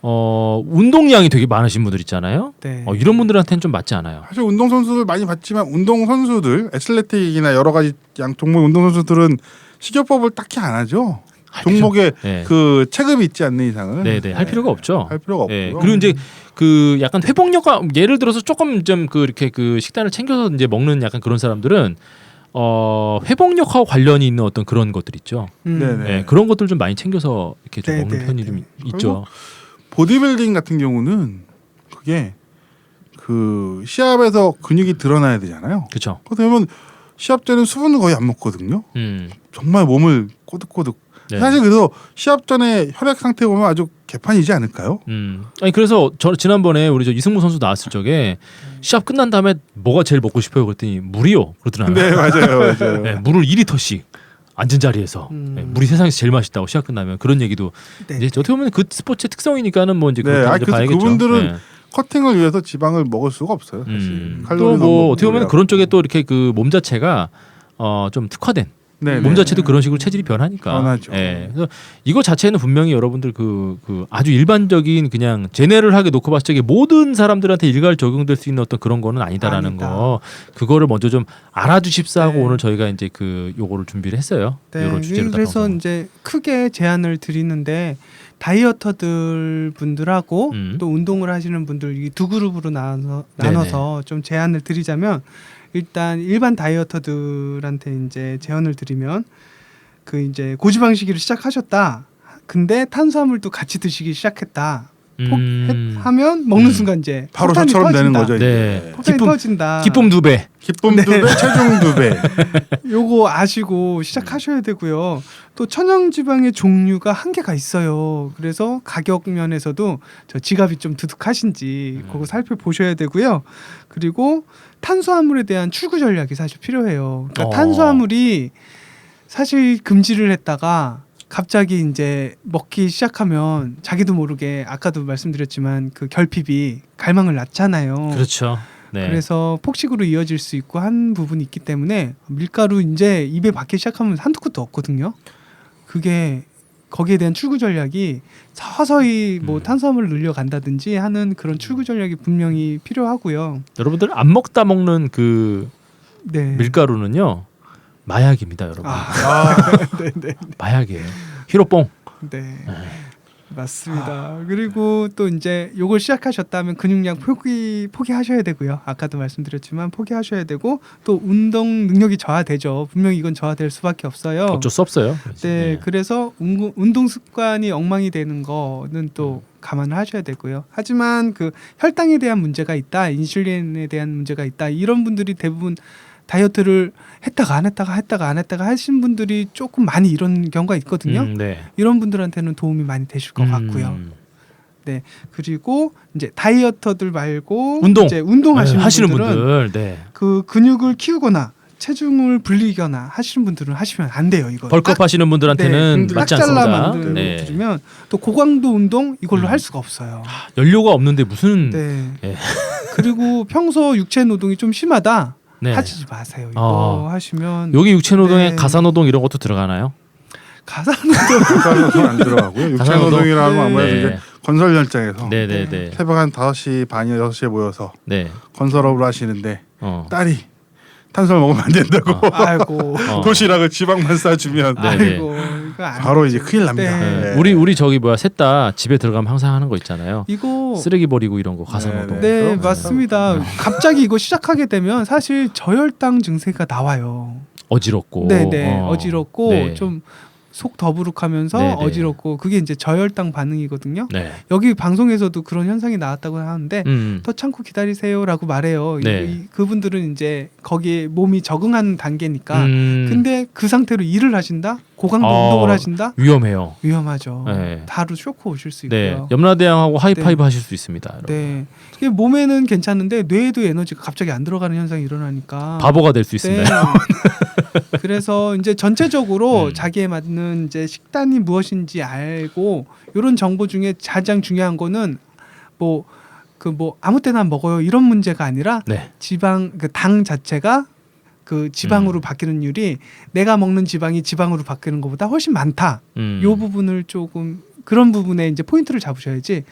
운동량이 되게 많으신 분들 있잖아요. 네. 이런 분들한테는 좀 맞지 않아요. 사실 운동선수들 많이 봤지만 운동선수들 애슬레틱이나 여러 가지 양 종목 운동선수들은 식이요법을 딱히 안 하죠. 종목에 네. 그 체급이 있지 않는 이상은 네네 할 필요가 없죠. 할 필요가 없고요. 예, 그리고 이제 그 약간 회복력과 예를 들어서 조금 좀 그 이렇게 그 식단을 챙겨서 이제 먹는 약간 그런 사람들은 회복력하고 관련이 있는 어떤 그런 것들 있죠. 네네. 네, 그런 것들 좀 많이 챙겨서 이렇게 좀 네, 먹는 네, 편이 네. 좀 있죠. 보디빌딩 같은 경우는 그게 그 시합에서 근육이 드러나야 되잖아요. 그렇죠. 그러면 시합 때는 수분을 거의 안 먹거든요. 정말 몸을 꼬득꼬득. 네. 사실 그래서 시합 전에 혈액 상태 보면 아주 개판이지 않을까요? 아니 그래서 저 지난번에 우리 저 이승무 선수 나왔을 적에 시합 끝난 다음에 뭐가 제일 먹고 싶어요? 그랬더니 물이요. 그러더라고요. 네 맞아요, 맞아요. 네, 물을 2리터씩 앉은 자리에서 네, 물이 세상에서 제일 맛있다고 시합 끝나면 그런 얘기도 네. 이제 어떻게 보면 그 스포츠의 특성이니까는 뭐 이제 네, 그렇게 그래서 봐야겠죠. 그분들은 네. 커팅을 위해서 지방을 먹을 수가 없어요. 사실. 칼로리 또 뭐 너무 어떻게 보면 높고 그런 쪽에 또 이렇게 그 몸 자체가 좀 특화된 네, 몸 네. 자체도 그런 식으로 체질이 변하니까. 변하죠. 예. 그래서 이거 자체는 분명히 여러분들 그 아주 일반적인 그냥 제네럴하게 놓고 봤을 적에 모든 사람들한테 일괄 적용될 수 있는 어떤 그런 거는 아니다라는 아니다. 거. 그거를 먼저 좀 알아주십사 하고 네. 오늘 저희가 이제 그 요거를 준비를 했어요. 네, 요런 주제로 그래서 따라서. 이제 크게 제안을 드리는데 다이어터들 분들하고 또 운동을 하시는 분들 이 두 그룹으로 나눠서 좀 제안을 드리자면 일단 일반 다이어터들한테 이제 제안을 드리면 그 이제 고지방식으로 시작하셨다. 근데 탄수화물도 같이 드시기 시작했다. 하면 먹는 순간 이제 바로 폭탄이 저처럼 되는 터진다. 거죠. 네. 이제. 폭탄이 기쁨- 터진다. 기쁨 2배. 기쁨 2배, 체중 2배. 요거 아시고 시작하셔야 되고요. 또 천연지방의 종류가 한계가 있어요. 그래서 가격 면에서도 저 지갑이 좀 두둑하신지 그거 살펴보셔야 되고요. 그리고 탄수화물에 대한 출구 전략이 사실 필요해요. 그러니까 탄수화물이 사실 금지를 했다가 갑자기 이제 먹기 시작하면 자기도 모르게 아까도 말씀드렸지만 그 결핍이 갈망을 낳잖아요. 그렇죠. 네. 그래서 폭식으로 이어질 수 있고 한 부분이 있기 때문에 밀가루 이제 입에 박기 시작하면 한두 끝도 없거든요. 그게 거기에 대한 출구 전략이 서서히 뭐 탄수화물을 늘려간다든지 하는 그런 출구 전략이 분명히 필요하고요. 여러분들 안 먹다 먹는 그 네. 밀가루는요. 마약입니다, 여러분. 네네. 마약이에요. 히로뽕. 네. 맞습니다. 그리고 또 이제 요걸 시작하셨다면 근육량 포기하셔야 되고요. 아까도 말씀드렸지만 포기하셔야 되고 또 운동 능력이 저하되죠. 분명히 이건 저하될 수밖에 없어요. 어쩔 수 없어요. 네, 그래서 운동 습관이 엉망이 되는 거는 또 감안을 하셔야 되고요. 하지만 그 혈당에 대한 문제가 있다, 인슐린에 대한 문제가 있다 이런 분들이 대부분 다이어트를 했다가 안 했다가 하신 분들이 조금 많이 이런 경우가 있거든요. 네. 이런 분들한테는 도움이 많이 되실 것 같고요. 네, 그리고 이제 다이어터들 말고 운동. 이제 운동하시는 하시는 분들은 분들, 네. 그 근육을 키우거나 체중을 불리거나 하시는 분들은 하시면 안 돼요. 이거 벌크업 하시는 분들한테는 딱 맞지 잘라 않습니다. 만들어 네. 드리면 또 고강도 운동 이걸로 할 수가 없어요. 연료가 없는데 무슨 네. 예. 그리고 평소 육체 노동이 좀 심하다 네. 하지 마세요. 이거 하시면 여기 육체 노동에 네. 가사 노동 이런 것도 들어가나요? 가사노동 가사노동 안 들어가고요. 육체노동이라 하면 아무래도 네. 이제 건설 현장에서 네, 네, 네. 새벽 한 5시 반이나 6시에 모여서 네. 건설업을 하시는데 어. 딸이 탄수화물 먹으면 안 된다고 아이고 도시락을 지방만 싸주면 네. 아이고 이거 안 바로 되죠. 이제 큰일 납니다. 네. 네. 우리 저기 뭐야 셋 다 집에 들어가면 항상 하는 거 있잖아요. 이거 쓰레기 버리고 이런 거 가사 네, 노동. 네 그럼 맞습니다. 갑자기 이거 시작하게 되면 사실 저혈당 증세가 나와요. 어지럽고. 네네 어지럽고 네. 좀 속 더부룩하면서 네네. 어지럽고 그게 이제 저혈당 반응이거든요. 네. 여기 방송에서도 그런 현상이 나왔다고 하는데 더 참고 기다리세요라고 말해요. 네. 그분들은 이제 거기에 몸이 적응하는 단계니까. 근데 그 상태로 일을 하신다, 고강도 운동을 하신다, 위험해요. 위험하죠. 네. 바로 쇼크 오실 수 네. 있고요. 염라대왕하고 하이파이브 하실 수 있습니다. 여러분. 네, 이게 몸에는 괜찮은데 뇌에도 에너지가 갑자기 안 들어가는 현상이 일어나니까 바보가 될 수 있습니다. 네. 그래서 이제 전체적으로 자기에 맞는 이제 식단이 무엇인지 알고 이런 정보 중에 가장 중요한 거는 뭐 아무 때나 먹어요 이런 문제가 아니라 네. 지방 그 당 자체가 그 지방으로 바뀌는 율이 내가 먹는 지방이 지방으로 바뀌는 것보다 훨씬 많다. 요 부분을 조금 그런 부분에 이제 포인트를 잡으셔야지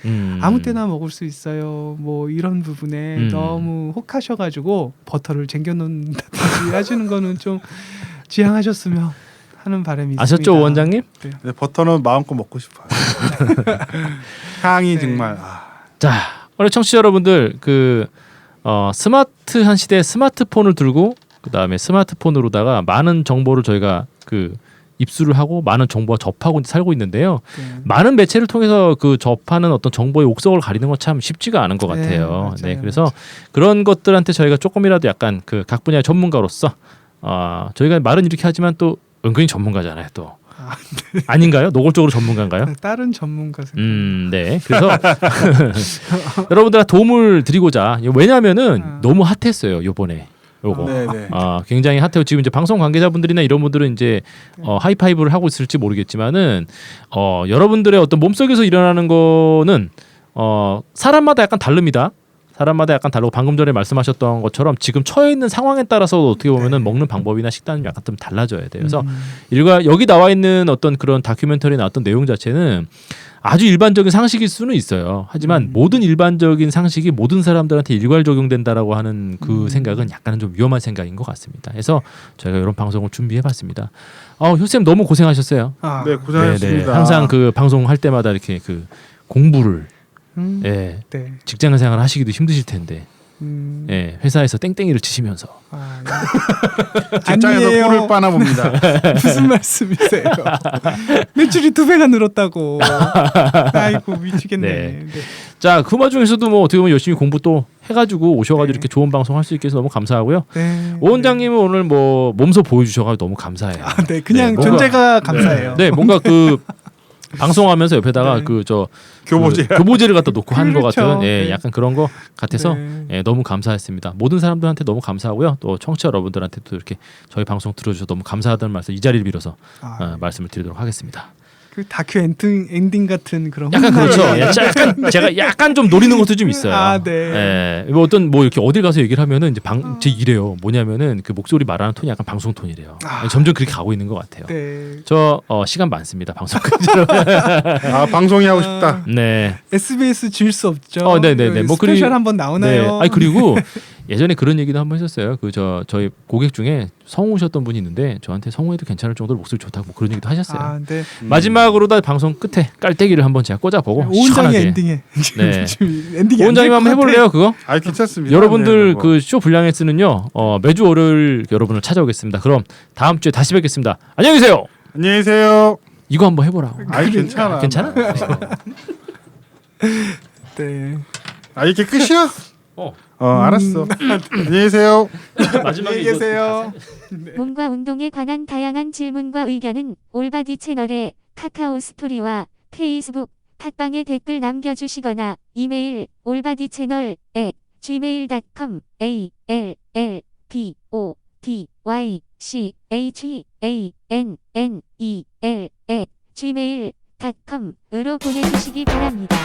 아무 때나 먹을 수 있어요. 뭐 이런 부분에 너무 혹하셔가지고 버터를 쟁겨놓는다든지 하시는 거는 좀 지양하셨으면 하는 바람이 있습니다. 아셨죠, 원장님? 네, 버터는 마음껏 먹고 싶어요. 향이 정말 자, 우리 청취자 여러분들 그 스마트한 시대에 스마트폰을 들고 그다음에 스마트폰으로다가 많은 정보를 저희가 그 입수를 하고 많은 정보와 접하고 살고 있는데요. 많은 매체를 통해서 그 접하는 어떤 정보의 옥석을 가리는 건 참 쉽지가 않은 것 네, 같아요. 맞아요, 네, 그래서 그런 것들한테 저희가 조금이라도 약간 그 각 분야의 전문가로서 저희가 말은 이렇게 하지만 또 은근히 전문가잖아요. 또 아닌가요? 노골적으로 전문가인가요? 다른 전문가 네. 그래서 여러분들한테 도움을 드리고자 왜냐하면은 너무 핫했어요. 요번에 요거. 네네. 굉장히 핫해요. 지금 이제 방송 관계자분들이나 이런 분들은 이제 하이파이브를 하고 있을지 모르겠지만은 여러분들의 어떤 몸속에서 일어나는 거는 사람마다 약간 다릅니다. 사람마다 약간 다르고 방금 전에 말씀하셨던 것처럼 지금 처해 있는 상황에 따라서 어떻게 보면은 먹는 방법이나 식단이 약간 좀 달라져야 돼요. 그래서 여기 나와 있는 어떤 그런 다큐멘터리나 어떤 내용 자체는 아주 일반적인 상식일 수는 있어요. 하지만 모든 일반적인 상식이 모든 사람들한테 일괄 적용된다라고 하는 그 생각은 약간은 좀 위험한 생각인 것 같습니다. 그래서 저희가 이런 방송을 준비해봤습니다. 효쌤 너무 고생하셨어요. 네, 고생하셨습니다. 네. 항상 그 방송할 때마다 이렇게 그 공부를 네. 직장 생활 하시기도 힘드실 텐데 회사에서 땡땡이를 치시면서 직장에서 아니에요. 꿀을 빠나봅니다. 무슨 말씀이세요? 매출이 2배가 늘었다고. 아이고 미치겠네. 네. 자, 그 와중에서도 뭐 어떻게 보면 열심히 공부 또 해가지고 오셔가지고 이렇게 좋은 방송 할 수 있게 해서 너무 감사하고요. 오 원장님은 오늘 뭐 몸소 보여주셔가지고 너무 감사해요. 네, 그냥 뭔가- 존재가 감사해요. 네, 뭔가 그 방송하면서 옆에다가 그 교보제를 갖다 놓고 하는 것 그렇죠. 같은 네. 약간 그런 거 같아서 네. 너무 감사했습니다. 모든 사람들한테 너무 감사하고요. 또 청취자 여러분들한테도 이렇게 저희 방송 들어주셔서 너무 감사하다는 말씀 이 자리를 빌어서 말씀을 드리도록 하겠습니다. 그 다큐 엔딩 같은 그런 약간 혼나는- 그렇죠. 약간 제가 약간 좀 노리는 것도 좀 있어요. 네. 뭐 어떤 뭐 이렇게 어딜 가서 얘기를 하면은 이제 제 이래요. 뭐냐면은 그 목소리 말하는 톤이 약간 방송 톤이래요. 점점 그렇게 가고 있는 것 같아요. 네. 저 시간 많습니다. 방송 끝으로. 방송이 하고 싶다. 네. SBS 질 수 없죠. 네네네. 뭐 스페셜 한번 나오나요? 네. 그리고 예전에 그런 얘기도 한번 했었어요. 저희 고객 중에 성우셨던 분이 있는데 저한테 성우해도 괜찮을 정도로 목소리 좋다고 뭐 그런 얘기도 하셨어요. 네. 마지막으로 다 방송 끝에 깔때기를 한번 제가 꽂아보고 오은장의 시원하게. 엔딩에. 네. 엔딩이 오은장님 한번 해볼래요 그거? 괜찮습니다. 여러분들 네, 뭐. 그 쇼 분량에서는요 매주 월요일 여러분을 찾아오겠습니다. 그럼 다음 주에 다시 뵙겠습니다. 안녕히 계세요. 안녕히 계세요. 이거 한번 해보라. 괜찮아. 괜찮아? 네. 이게 끝이야? 알았어. 안녕히 계세요. 안녕히 계세요. 몸과 운동에 관한 다양한 질문과 의견은 올바디 채널의 카카오 스토리와 페이스북, 팟빵에 댓글 남겨주시거나 이메일 olbadichanel@gmail.com ALLBODYCHANNEL@gmail.com으로 보내주시기 바랍니다.